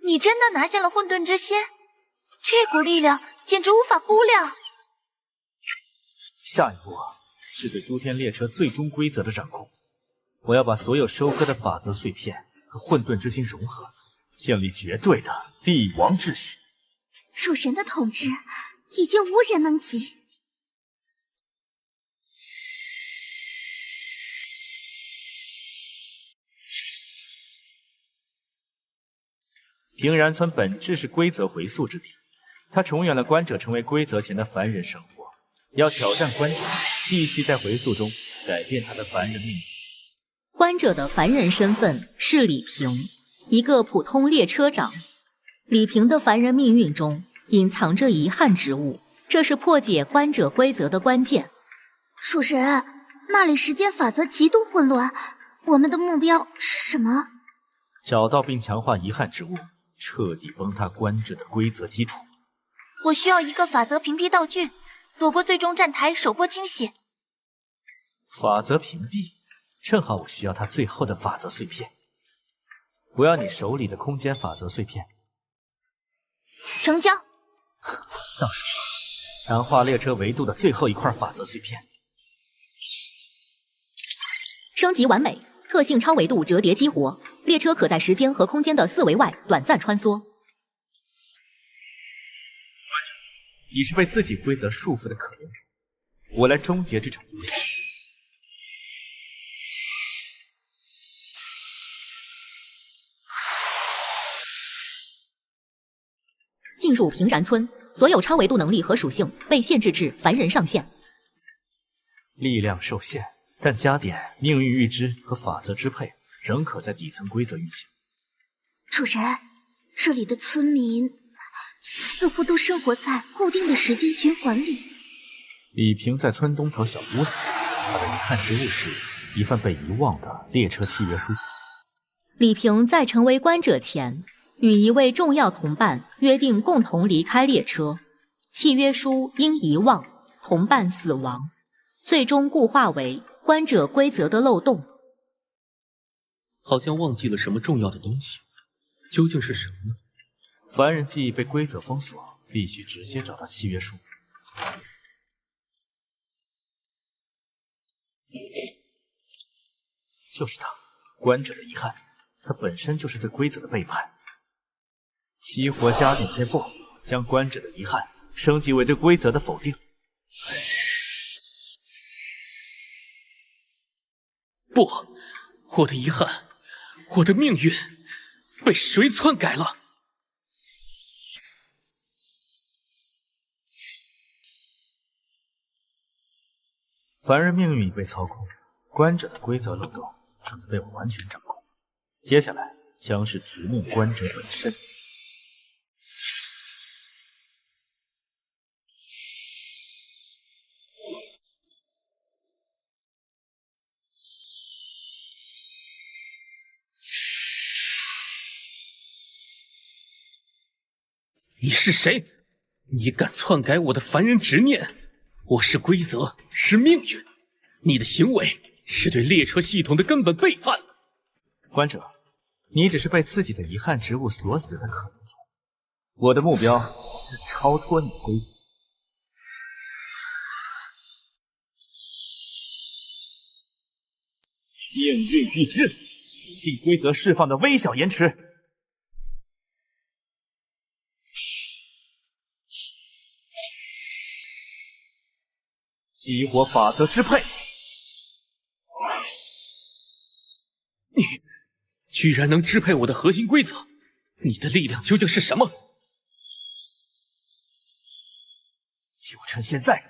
你真的拿下了混沌之心，这股力量简直无法估量。下一步是对诸天列车最终规则的掌控。我要把所有收割的法则碎片和混沌之心融合，建立绝对的帝王秩序。属神的统治已经无人能及。平然村本质是规则回溯之地，它重演了观者成为规则前的凡人生活。要挑战观者，必须在回溯中改变他的凡人命运。观者的凡人身份是李平，一个普通列车长。李平的凡人命运中隐藏着遗憾之物，这是破解观者规则的关键。蜀神，那里时间法则极度混乱，我们的目标是什么？找到并强化遗憾之物，彻底崩塌观者的规则基础。我需要一个法则屏蔽道具，躲过最终站台首波清洗。法则屏蔽，正好我需要它最后的法则碎片。我要你手里的空间法则碎片。成交。到手了，强化列车维度的最后一块法则碎片。升级完美，特性超维度折叠激活，列车可在时间和空间的4维外短暂穿梭。你是被自己规则束缚的可怜者，我来终结这场游戏。进入平然村，所有超维度能力和属性被限制至凡人上限。力量受限，但加点、命运预知和法则支配仍可在底层规则运行。主人，这里的村民似乎都生活在固定的时间循环里。李平在村东头小屋里，他的遗憾之物是一份被遗忘的列车契约书。李平在成为观者前，与一位重要同伴约定共同离开列车，契约书因遗忘，同伴死亡，最终固化为观者规则的漏洞。好像忘记了什么重要的东西，究竟是什么呢？凡人记忆被规则封锁，必须直接找到契约书。就是他，观者的遗憾，它本身就是对规则的背叛。激活加点天赋，将观者的遗憾升级为对规则的否定。不，我的遗憾，我的命运被谁篡改了？凡人命运已被操控，观者的规则漏洞正在被我完全掌控。接下来将是直面观者本身。你是谁？你敢篡改我的凡人执念？我是规则，是命运。你的行为是对列车系统的根本背叛。观者，你只是被自己的遗憾之物锁死的可怜者。我的目标是超脱你的规则。命运预知，锁定规则释放的微小延迟。激活法则支配。你居然能支配我的核心规则，你的力量究竟是什么？就趁现在！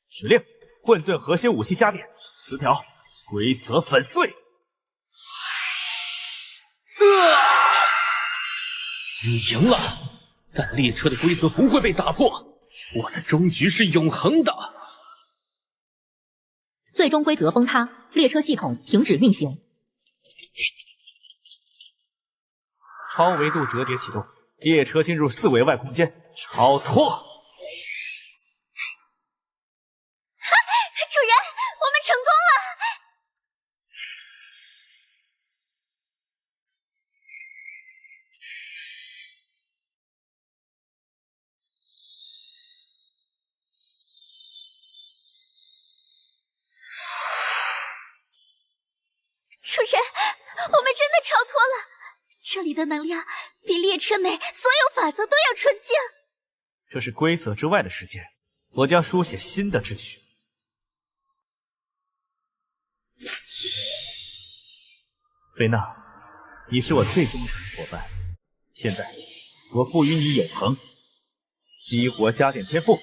指令：混沌核心武器加点，词条：规则粉碎。你赢了，但列车的规则不会被打破。我的终局是永恒的。最终规则崩塌，列车系统停止运行。超维度折叠启动，列车进入4维外空间，超脱。主人，我们成功了！主人，我们真的超脱了！这里的能量比列车内所有法则都要纯净。这是规则之外的世界，我将书写新的秩序。菲娜，你是我最忠诚的伙伴，现在我赋予你永恒。激活加点天赋，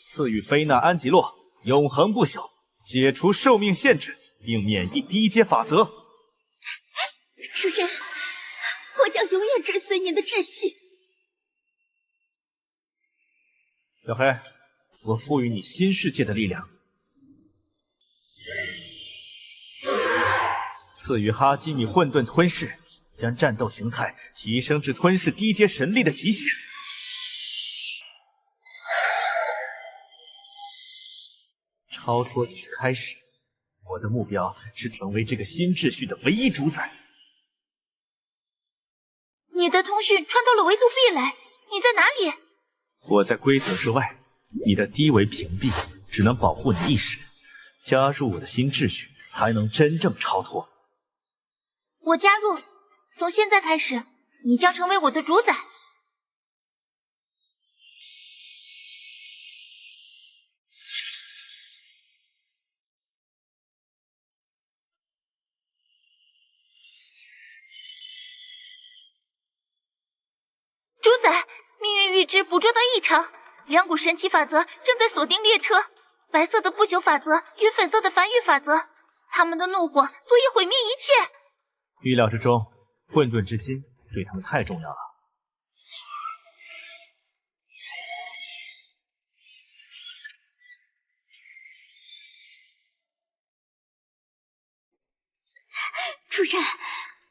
赐予菲娜安吉洛永恒不朽，解除寿命限制，并免疫低阶法则。主人，我将永远追随您的秩序。小黑，我赋予你新世界的力量，赐予哈基米混沌吞噬，将战斗形态提升至吞噬低阶神力的极限。超脱只是开始，我的目标是成为这个新秩序的唯一主宰。你的通讯穿透了维度壁垒，你在哪里？我在规则之外，你的低维屏蔽只能保护你一时，加入我的新秩序才能真正超脱。我加入，从现在开始，你将成为我的主宰。主宰，命运预知捕捉到异常，两股神奇法则正在锁定列车，白色的不朽法则与粉色的繁育法则，他们的怒火足以毁灭一切。预料之中，混沌之心对他们太重要了。主人，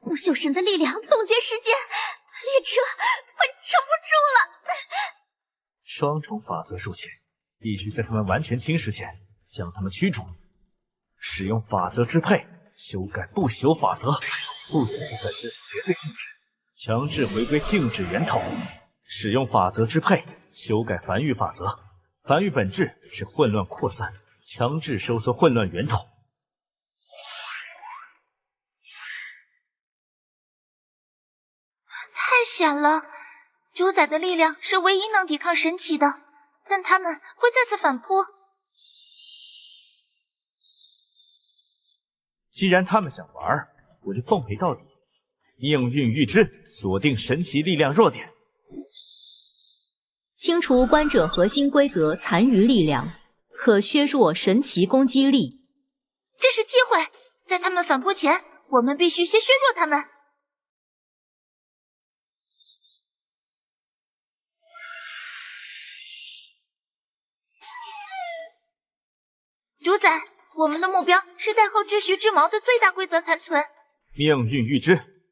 不朽神的力量冻结时间，列车快撑不住了。双重法则入侵，必须在他们完全侵蚀前将他们驱逐。使用法则支配，修改不朽法则。不朽的本质是绝对静止，强制回归静止源头。使用法则支配，修改繁育法则。繁育本质是混乱扩散，强制收缩混乱源头。太险了！主宰的力量是唯一能抵抗神奇的，但他们会再次反扑。既然他们想玩，我就奉陪到底。命运预知，锁定神奇力量弱点，清除观者核心规则残余力量，可削弱神奇攻击力。这是机会，在他们反扑前，我们必须先削弱他们。主宰，我们的目标是代后秩序之矛的最大规则残存。命运预知，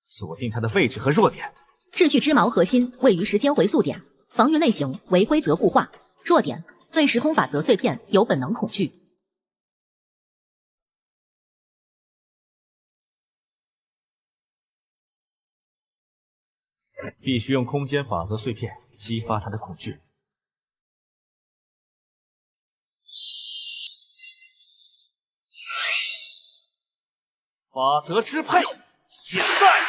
锁定它的位置和弱点。秩序之矛核心位于时间回溯点，防御类型为规则固化，弱点对时空法则碎片有本能恐惧。必须用空间法则碎片激发他的恐惧。法则支配，现在！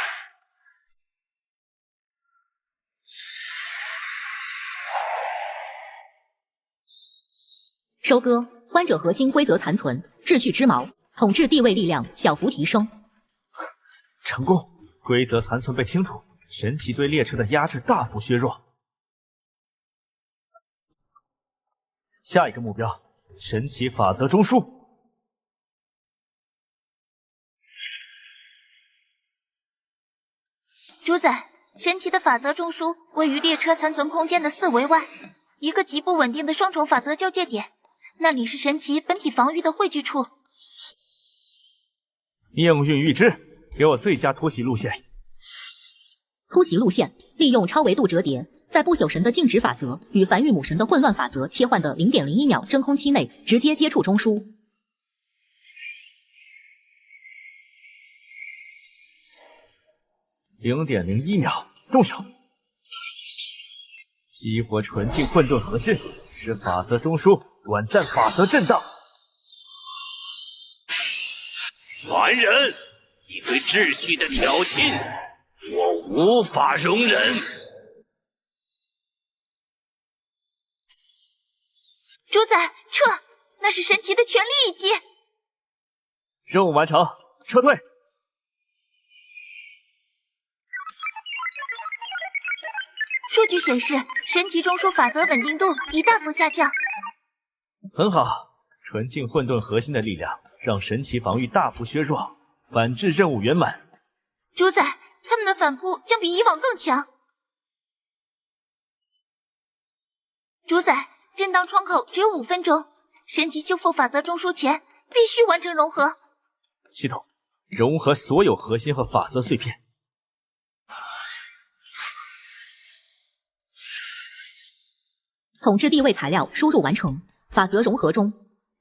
收割观者核心规则残存，秩序之矛，统治地位力量小幅提升。成功，规则残存被清除，神奇对列车的压制大幅削弱。下一个目标，神奇法则中枢。主宰，神奇的法则中枢位于列车残存空间的4维外，一个极不稳定的双重法则交界点，那里是神奇本体防御的汇聚处。命运预知，给我最佳突袭路线。突袭路线利用超维度折叠，在不朽神的静止法则与繁育母神的混乱法则切换的0.01秒真空期内，直接接触中枢。0.01秒，动手！激活纯净混沌核心，使法则中枢短暂法则震荡。凡人，你对秩序的挑衅，我无法容忍。主宰，撤！那是神奇的全力一击。任务完成，撤退。数据显示，神级中枢法则稳定度已大幅下降。很好，纯净混沌核心的力量让神奇防御大幅削弱，反制任务圆满。主宰，他们的反扑将比以往更强。主宰，震荡窗口只有5分钟，神级修复法则中枢前必须完成融合。系统，融合所有核心和法则碎片。统治地位材料输入完成，法则融合中。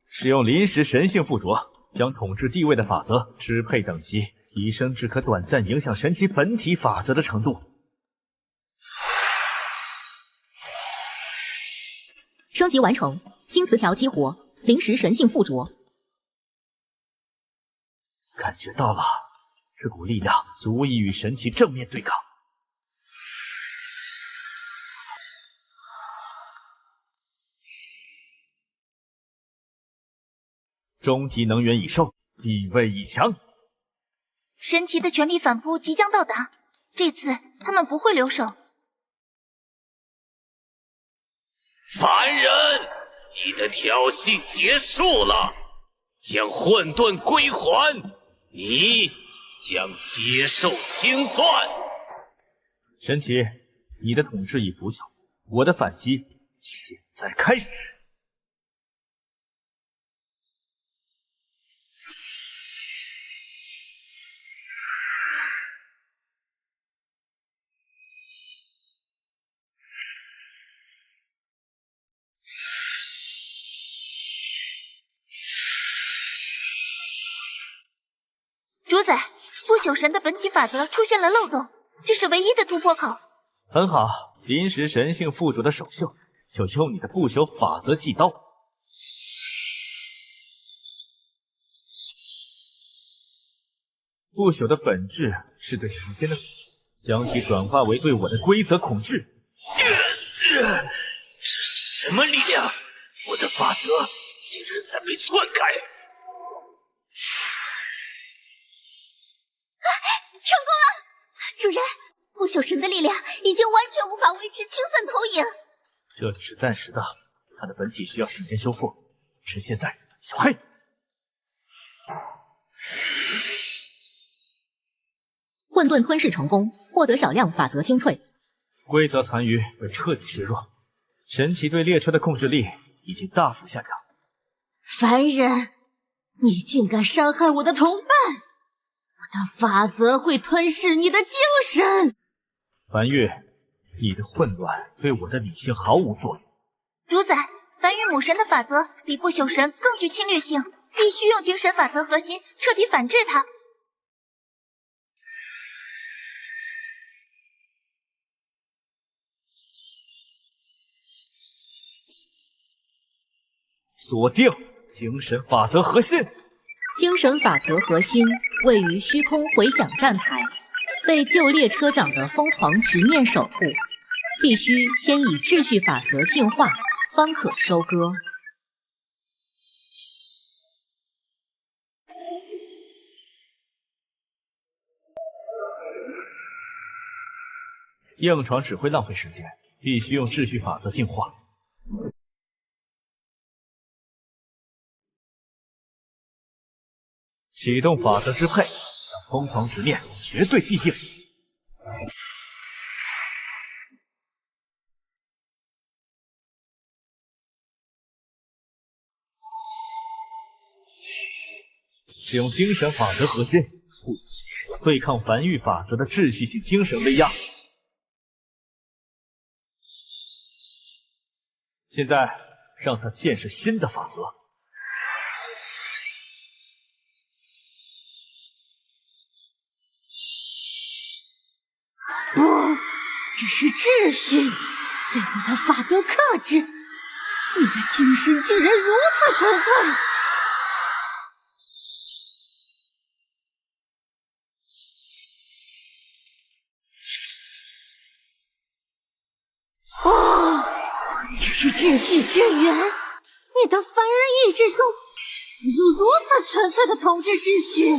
使用临时神性附着，将统治地位的法则支配等级提升至可短暂影响神奇本体法则的程度。升级完成，新词条激活，临时神性附着。感觉到了，这股力量足以与神奇正面对抗。终极能源已收，地位已强。神奇的全力反扑即将到达，这次他们不会留手。凡人，你的挑衅结束了，将混沌归还，你将接受清算。神奇，你的统治已腐朽，我的反击现在开始。主宰，不朽神的本体法则出现了漏洞，这是唯一的突破口。很好，临时神性附着的首秀，就用你的不朽法则祭刀。不朽的本质是对时间的恐惧，将其转化为对我的规则恐惧。这是什么力量？我的法则竟然在被篡改！成功了！主人，不朽神的力量已经完全无法维持清算投影。这只是暂时的，它的本体需要时间修复。趁现在，小黑。混沌吞噬成功，获得少量法则精粹。规则残余被彻底削弱，神奇对列车的控制力已经大幅下降。凡人，你竟敢伤害我的同伴！我的法则会吞噬你的精神。樊玉，你的混乱对我的理性毫无作用。主宰，樊玉母神的法则比不朽神更具侵略性，必须用精神法则核心彻底反制它。锁定精神法则核心。精神法则核心位于虚空回响站台，被旧列车长的疯狂执念守护，必须先以秩序法则净化，方可收割。硬闯只会浪费时间，必须用秩序法则净化。启动法则支配，让疯狂执念绝对寂静。使用精神法则核心赋予其对抗繁育法则的秩序性精神威压。现在让他见识新的法则。不，这是秩序，对我的法则克制。你的精神竟然如此纯粹！哦，这是秩序之源！你的凡人意志中有如此纯粹的统治秩序。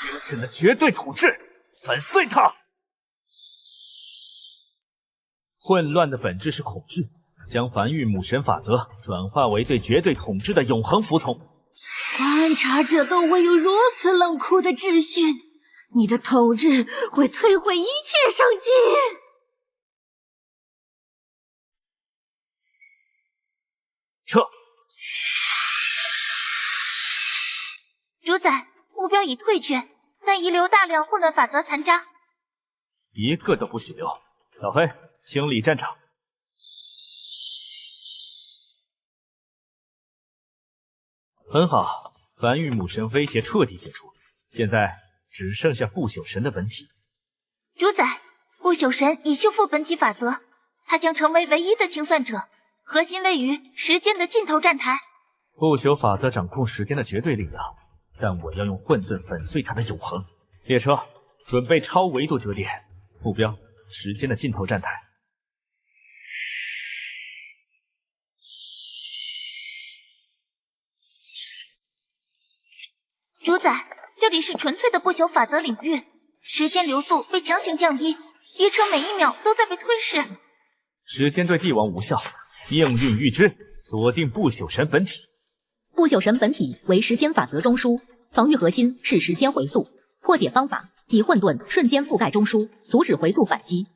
精神的绝对统治，粉碎它！混乱的本质是恐惧，将繁育母神法则转化为对绝对统治的永恒服从。观察者都会有如此冷酷的秩序，你的统治会摧毁一切生机。撤！主宰，目标已退却，但遗留大量混乱法则残渣，一个都不许留。小黑，清理战场。很好，繁育母神威胁彻底解除，现在只剩下不朽神的本体。主宰，不朽神已修复本体法则，他将成为唯一的清算者，核心位于时间的尽头站台。不朽法则掌控时间的绝对力量，但我要用混沌粉碎它的永恒。列车准备超维度折叠，目标时间的尽头站台。主宰，这里是纯粹的不朽法则领域，时间流速被强行降低，列车每一秒都在被吞噬。时间对帝王无效，命运预知，锁定不朽神本体。不朽神本体为时间法则中枢，防御核心是时间回溯。破解方法：以混沌瞬间覆盖中枢，阻止回溯反击。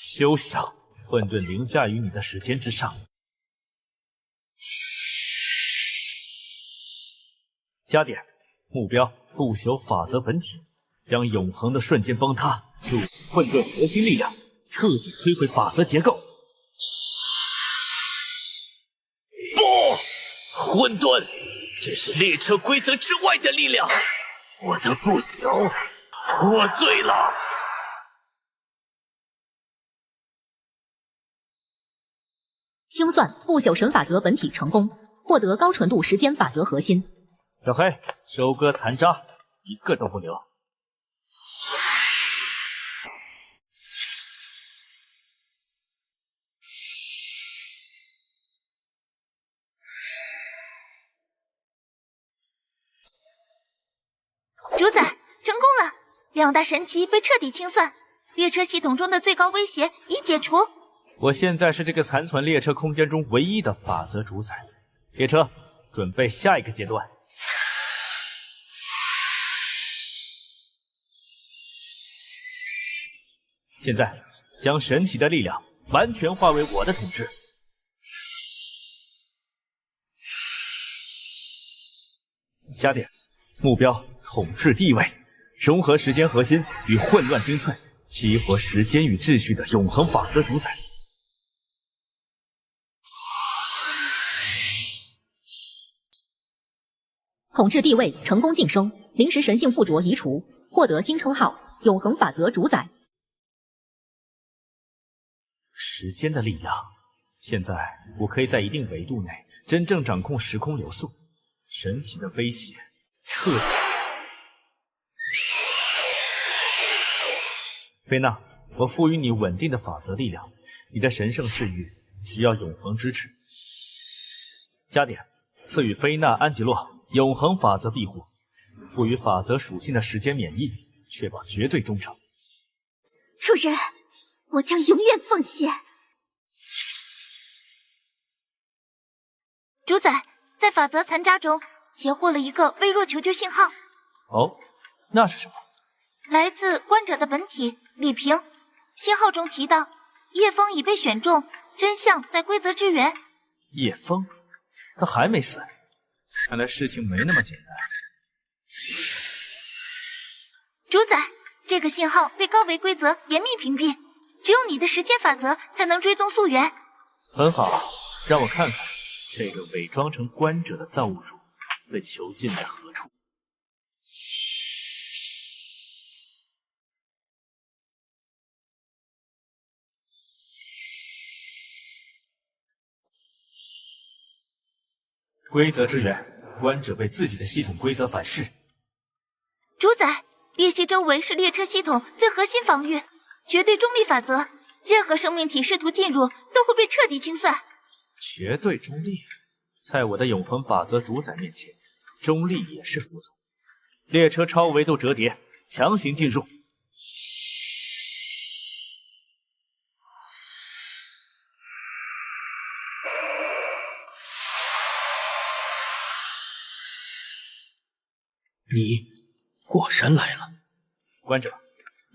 休想！混沌凌驾于你的时间之上。加点，目标不朽法则本体，将永恒的瞬间崩塌，注入混沌核心力量，彻底摧毁法则结构。不，混沌，这是列车规则之外的力量，我的不朽破碎了。清算不朽神法则本体成功，获得高纯度时间法则核心。小黑，收割残渣，一个都不留。主宰，成功了！两大神奇被彻底清算，列车系统中的最高威胁已解除。我现在是这个残存列车空间中唯一的法则主宰。列车，准备下一个阶段。现在，将神奇的力量完全化为我的统治。加点，目标统治地位，融合时间核心与混乱精粹，激活时间与秩序的永恒法则主宰。统治地位成功晋升，临时神性附着移除，获得新称号——永恒法则主宰。时间的力量，现在我可以在一定维度内真正掌控时空流速。神奇的威胁彻底。菲娜，我赋予你稳定的法则力量，你的神圣治愈需要永恒支持。加点，赐予菲娜·安吉洛永恒法则庇护，赋予法则属性的时间免疫，确保绝对忠诚。主人，我将永远奉献。主宰，在法则残渣中截获了一个微弱求救信号。哦，那是什么？来自观者的本体李平。信号中提到，叶枫已被选中，真相在规则之源。叶枫，他还没死，看来事情没那么简单。主宰，这个信号被高维规则严密屏蔽，只有你的时间法则才能追踪溯源。很好，让我看看这个伪装成观者的造物主被囚禁在何处。规则之源，观者被自己的系统规则反噬。主宰，裂隙周围是列车系统最核心防御，绝对中立法则，任何生命体试图进入都会被彻底清算。绝对中立，在我的永恒法则主宰面前，中立也是服从。列车超维度折叠，强行进入。你果然来了，观者，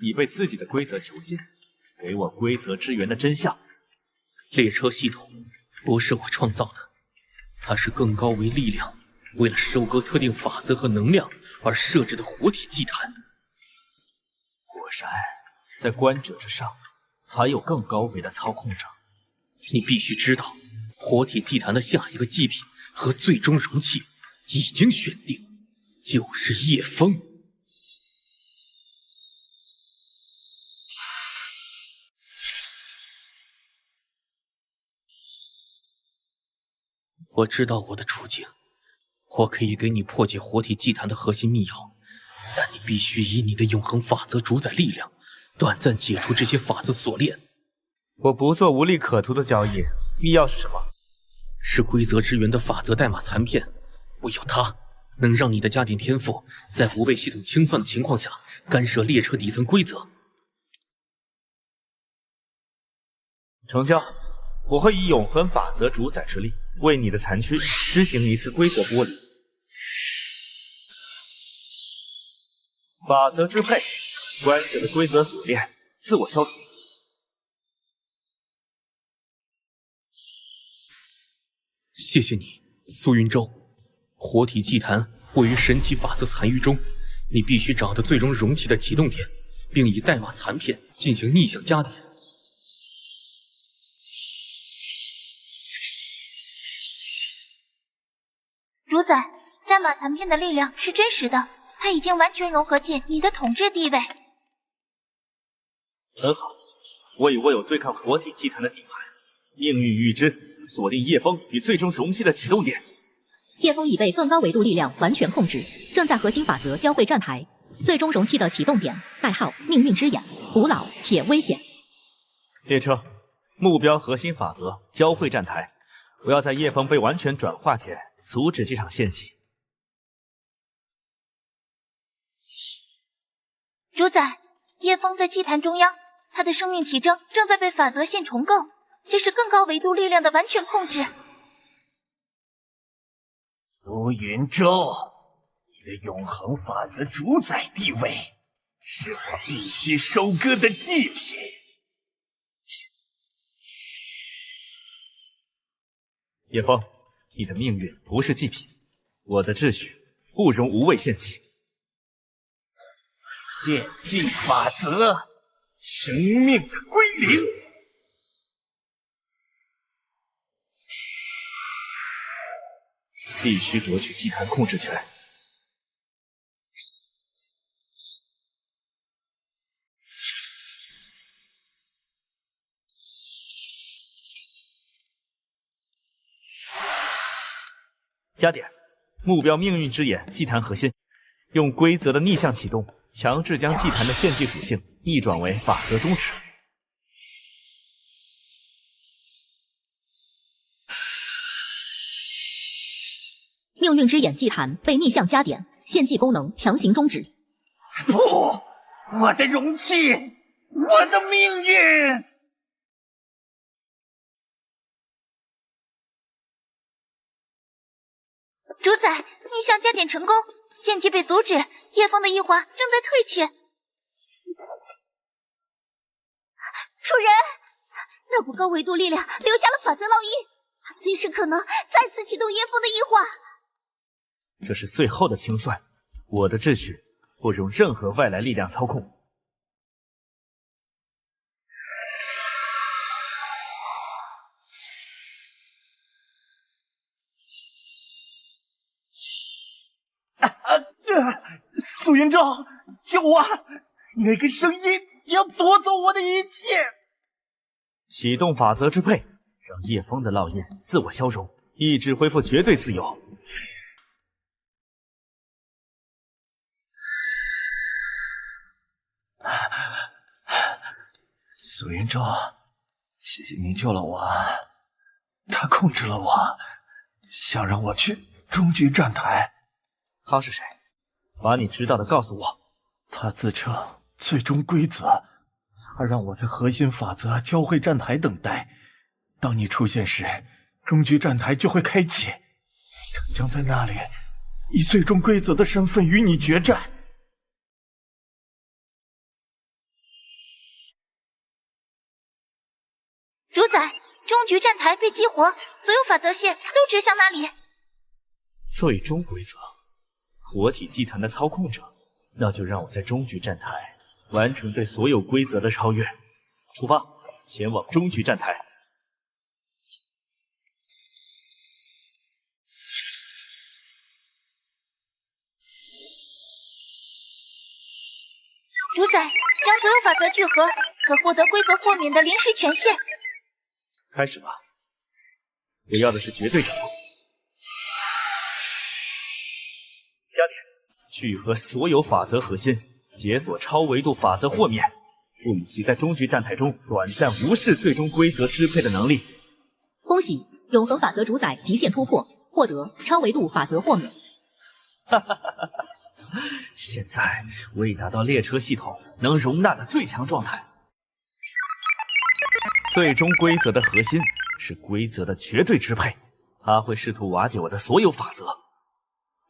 你被自己的规则囚禁，给我规则之源的真相。列车系统不是我创造的，它是更高维力量为了收割特定法则和能量而设置的活体祭坛。果然，在观者之上，还有更高维的操控者。你必须知道，活体祭坛的下一个祭品和最终容器已经选定，就是叶枫。我知道我的处境，我可以给你破解活体祭坛的核心密钥，但你必须以你的永恒法则主宰力量，短暂解除这些法则锁链。我不做无利可图的交易。密钥是什么？是规则之源的法则代码残片，唯有它能让你的加点天赋在不被系统清算的情况下干涉列车底层规则。成交。我会以永恒法则主宰之力，为你的残躯施行一次规则剥离。法则支配，观者的规则锁链自我消除。谢谢你，苏云舟。活体祭坛位于神奇法则残余中，你必须找到最终容器的启动点，并以代码残片进行逆向加点。主宰，代码残片的力量是真实的，它已经完全融合进你的统治地位。很好，我已握有对抗活体祭坛的底牌。命运预知，锁定叶枫与最终容器的启动点。叶枫已被更高维度力量完全控制，正在核心法则交汇站台。最终容器的启动点，代号命运之眼，古老且危险。列车，目标核心法则交汇站台。我要在叶枫被完全转化前阻止这场献祭。主宰，叶枫在祭坛中央，他的生命体征正在被法则线重构，这是更高维度力量的完全控制。苏云舟，你的永恒法则主宰地位是我必须收割的祭品。叶枫，你的命运不是祭品，我的秩序不容无谓献祭。献祭法则，生命的归零。必须夺取祭坛控制权。加点，目标命运之眼祭坛核心，用规则的逆向启动，强制将祭坛的献祭属性逆转为法则忠齿。命运之眼祭坛被逆向加点，献祭功能强行终止。不，我的容器，我的命运！主宰，逆向加点成功，献祭被阻止，叶枫的异化正在退去。主人，那股高维度力量留下了法则烙印，它随时可能再次启动叶枫的异化。这是最后的清算，我的秩序不容任何外来力量操控。苏云舟，救我！那个声音要夺走我的一切！启动法则支配，让叶枫的烙印自我消融，意志恢复绝对自由。苏云舟，谢谢你救了我。他控制了我，想让我去终局站台。他是谁？把你知道的告诉我。他自称最终规则，他让我在核心法则交汇站台等待。当你出现时，终局战台就会开启，他将在那里以最终规则的身份与你决战。主宰，终局战台被激活，所有法则线都指向那里。最终规则，活体祭坛的操控者，那就让我在终局战台完成对所有规则的超越。出发，前往终局战台。主宰，将所有法则聚合，可获得规则豁免的临时权限。开始吧，我要的是绝对掌控。加点，聚合所有法则核心，解锁超维度法则豁免，赋予其在终局战台中短暂无视最终规则支配的能力。恭喜，永恒法则主宰极限突破，获得超维度法则豁免。哈哈哈哈！现在我已达到列车系统能容纳的最强状态。最终规则的核心是规则的绝对支配，它会试图瓦解我的所有法则。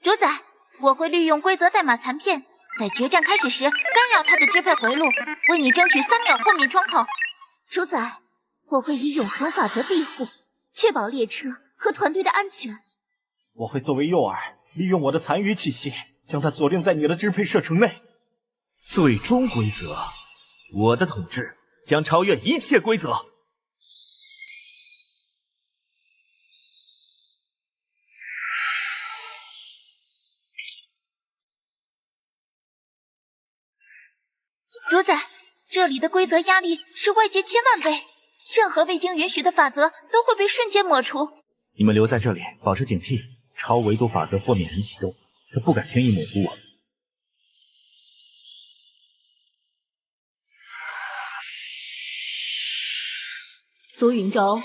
主宰，我会利用规则代码残片，在决战开始时干扰它的支配回路，为你争取3秒豁免窗口。主宰，我会以永恒法则庇护，确保列车和团队的安全。我会作为诱饵，利用我的残余气息，将它锁定在你的支配射程内。最终规则，我的统治将超越一切规则。主宰，这里的规则压力是外界1000万倍，任何未经允许的法则都会被瞬间抹除。你们留在这里，保持警惕。超维度法则豁免已启动，他不敢轻易抹除我。苏云舟，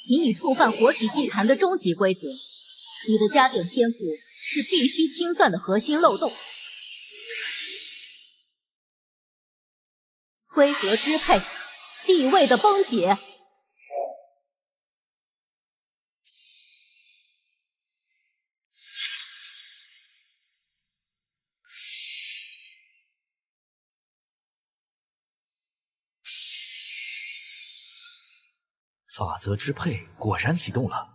你已触犯活体祭坛的终极规则，你的加点天赋是必须清算的核心漏洞。规则支配，地位的崩解。法则支配果然启动了，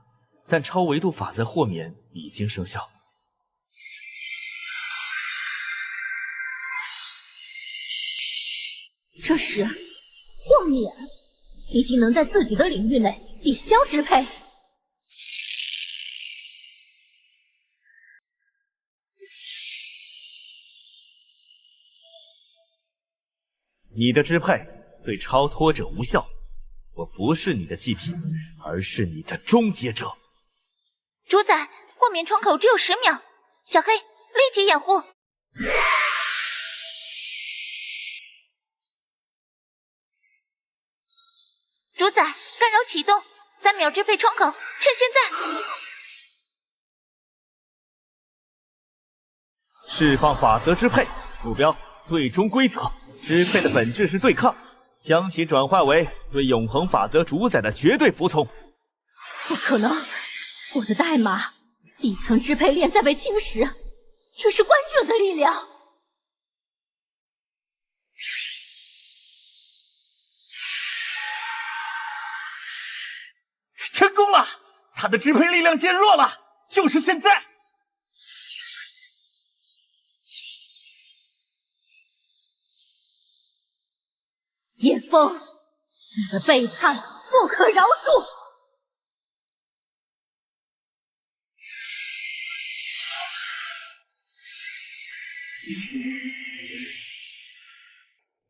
但超维度法则豁免已经生效。这时，豁免已经能在自己的领域内抵消支配。你的支配对超脱者无效。我不是你的祭品，而是你的终结者。主宰，豁免窗口只有10秒，小黑立即掩护。主宰，干扰启动，3秒支配窗口，趁现在。释放法则支配，目标最终规则。支配的本质是对抗。将其转化为对永恒法则主宰的绝对服从。不可能，我的代码底层支配链在被侵蚀，这是观者的力量。成功了，他的支配力量减弱了，就是现在。叶枫，你的背叛不可饶恕！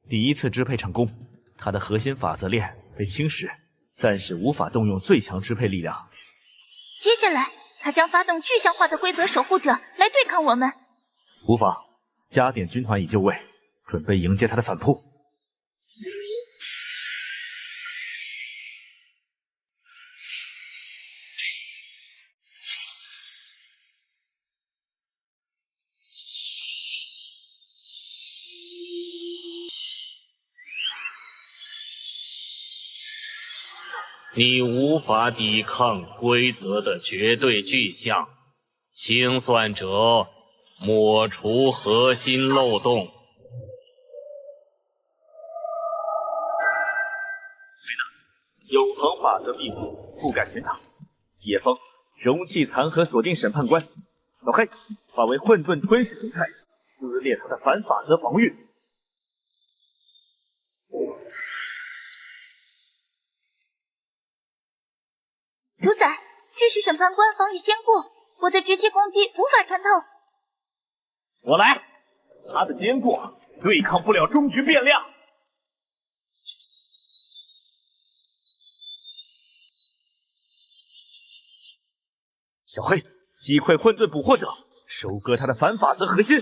第一次支配成功，他的核心法则链被侵蚀，暂时无法动用最强支配力量。接下来，他将发动具象化的规则守护者来对抗我们。无妨，加点军团已就位，准备迎接他的反扑。你无法抵抗规则的绝对具象。清算者，抹除核心漏洞。永恒法则庇护，覆盖全场。野风，容器残核锁定审判官。小黑，化为混沌吞噬形态，撕裂他的反法则防御。主宰，秩序审判官防御坚固，我的直击攻击无法穿透。我来，他的坚固对抗不了终局变量。小黑，击溃混沌捕获者，收割他的反法则核心。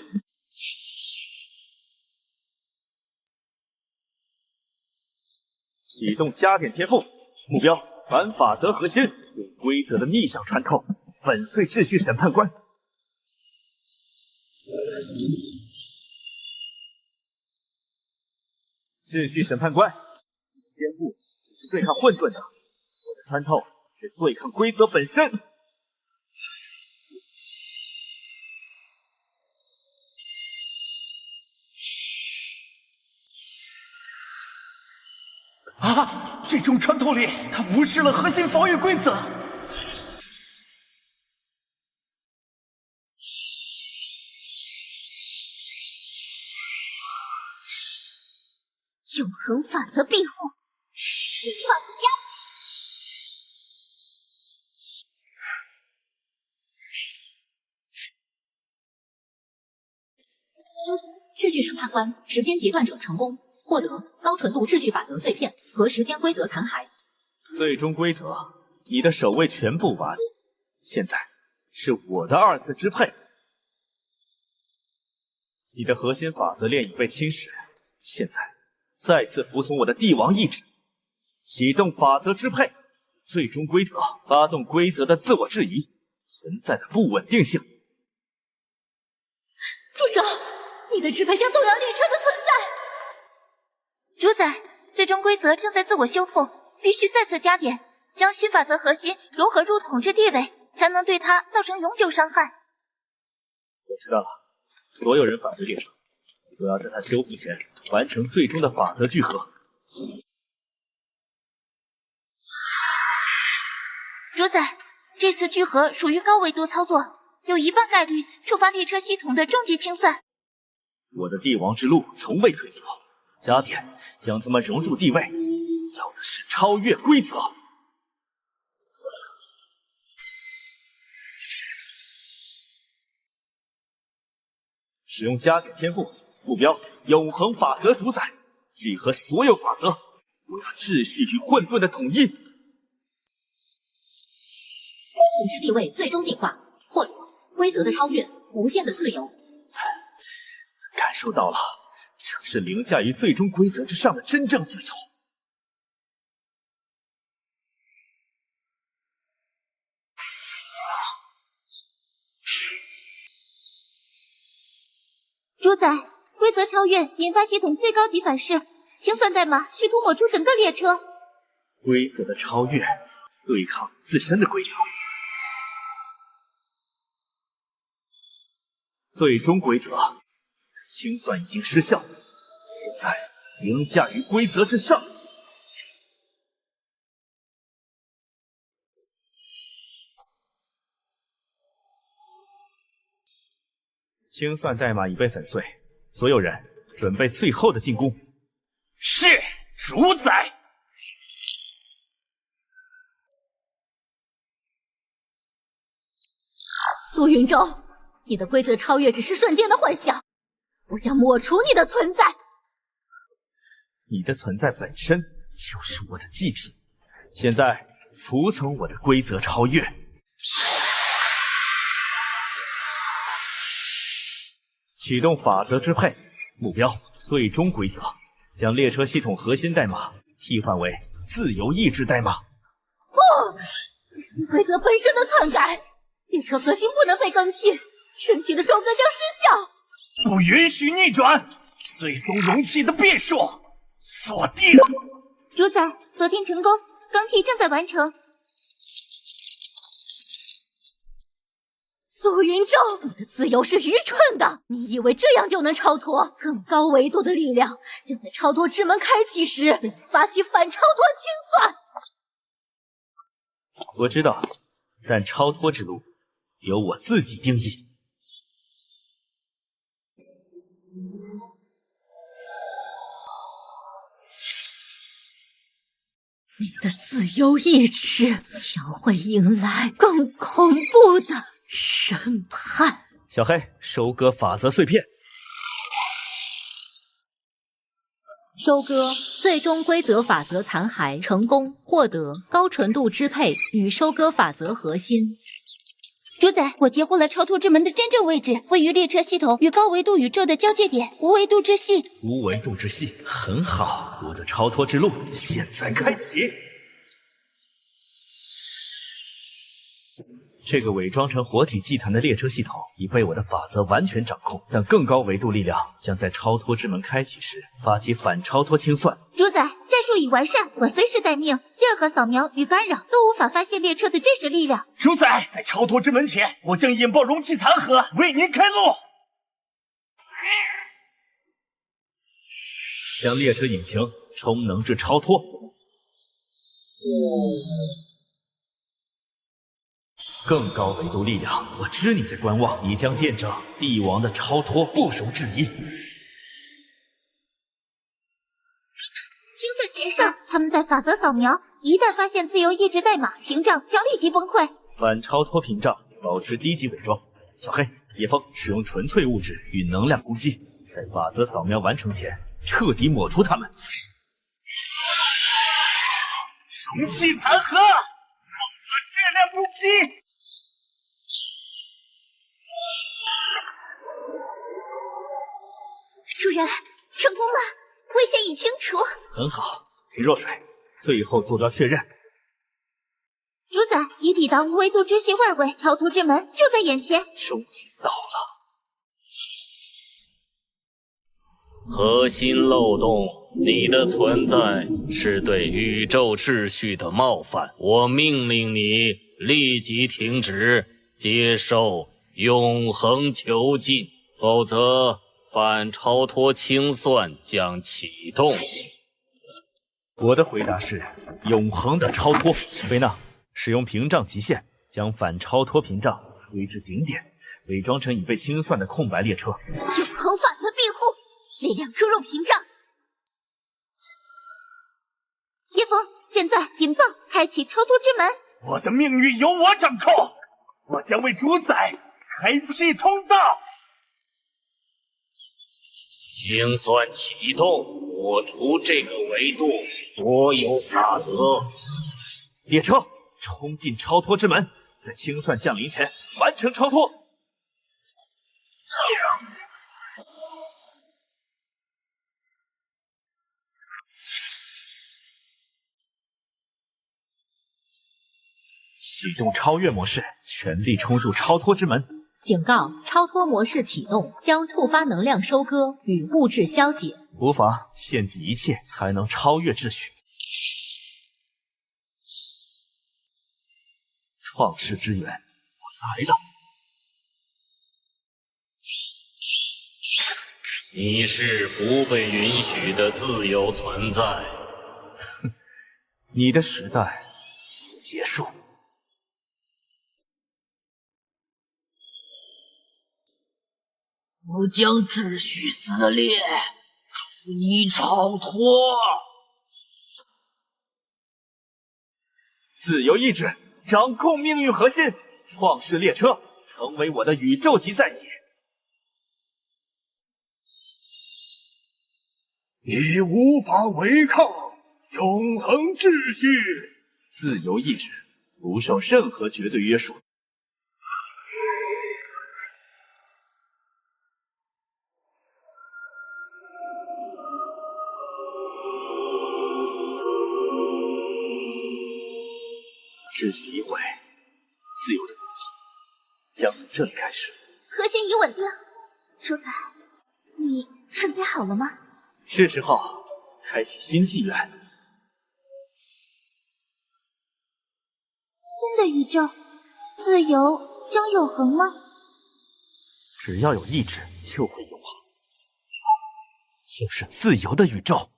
启动加点天赋，目标反法则核心，用规则的逆向穿透，粉碎秩序审判官。秩序审判官，坚固只是对抗混沌的，我的穿透是对抗规则本身。啊！这种穿透力，它无视了核心防御规则。永恒法则庇护，时间法则压修成秩序审判官时间截断者成功，获得高纯度秩序法则碎片和时间规则残骸。最终规则，你的守卫全部瓦解，现在是我的二次支配。你的核心法则链已被侵蚀，现在再次服从我的帝王意志，启动法则支配。最终规则，发动规则的自我质疑，存在的不稳定性。住手！你的支配将动摇列车的存在。主宰，最终规则正在自我修复，必须再次加点，将新法则核心融合入统治地位，才能对它造成永久伤害。我知道了，所有人反对列车，都要在它修复前完成最终的法则聚合。主宰，这次聚合属于高维度操作，有一半概率触发列车系统的终极清算。我的帝王之路从未退缩，加点将他们融入地位，要的是超越规则。使用加点天赋，目标永恒法则主宰，聚合所有法则，我要秩序与混沌的统一。统治地位最终进化，获得规则的超越，无限的自由。感受到了，这是凌驾于最终规则之上的真正自由。主宰，规则超越引发系统最高级反噬，清算代码需涂抹出整个列车。规则的超越，对抗自身的规则。最终规则，清算已经失效，现在凌驾于规则之上。清算代码已被粉碎，所有人准备最后的进攻。是，主宰。苏云舟，你的规则超越只是瞬间的幻想，我将抹除你的存在。你的存在本身就是我的祭品，现在服从我的规则超越。启动法则支配，目标最终规则，将列车系统核心代码替换为自由意志代码。不，这是对规则本身的篡改，列车核心不能被更替，神奇的收割将失效。不允许逆转，最终容器的变数锁定。主宰，锁定成功，钢铁正在完成。苏云舟，你的自由是愚蠢的，你以为这样就能超脱？更高维度的力量将在超脱之门开启时对你发起反超脱清算。我知道，但超脱之路由我自己定义。你的自由意志将会迎来更恐怖的审判。小黑，收割法则碎片。收割最终规则法则残骸，成功获得高纯度支配与收割法则核心。主宰，我截获了超脱之门的真正位置，位于列车系统与高维度宇宙的交界点，无维度之系。无维度之系，很好，我的超脱之路现在开启。这个伪装成活体祭坛的列车系统已被我的法则完全掌控，但更高维度力量将在超脱之门开启时发起反超脱清算。主宰，战术已完善，我随时待命，任何扫描与干扰都无法发现列车的真实力量。主宰，在超脱之门前，我将引爆容器残核，为您开路。将列车引擎充能至超脱。更高维度力量，我知你在观望，你将见证帝王的超脱不容置疑。清算前哨，他们在法则扫描，一旦发现自由意志代码，屏障将立即崩溃。反超脱屏障，保持低级伪装。小黑、叶枫使用纯粹物质与能量攻击，在法则扫描完成前彻底抹除他们。容器残核，巨量攻击。主人，成功了，危险已清除。很好，给若水，最后做标确认。主宰已抵达无维度之系外围，超脱之门就在眼前。终于到了。核心漏洞，你的存在是对宇宙秩序的冒犯。我命令你立即停止，接受永恒囚禁，否则反超脱清算将启动。我的回答是永恒的超脱。菲娜，使用屏障极限，将反超脱屏障推至顶点，伪装成已被清算的空白列车。永恒法则庇护，力量注入屏障。叶枫，现在引爆，开启超脱之门。我的命运由我掌控，我将为主宰开启通道。清算启动，抹除这个维度所有法则。列车冲进超脱之门，在清算降临前完成超脱。启动超越模式，全力冲入超脱之门。警告：超脱模式启动，将触发能量收割与物质消解。无妨，献祭一切才能超越秩序。创世之源，我来了。你是不被允许的自由存在。哼，你的时代已经结束。我将秩序撕裂，助你超脱。自由意志掌控命运核心，创世列车成为我的宇宙级载体。你无法违抗永恒秩序。自由意志不受任何绝对约束。秩序一毁，自由的攻击将从这里开始。核心已稳定，主宰，你准备好了吗？是时候开启新纪元。新的宇宙，自由将永恒吗？只要有意志，就会永恒。就是自由的宇宙。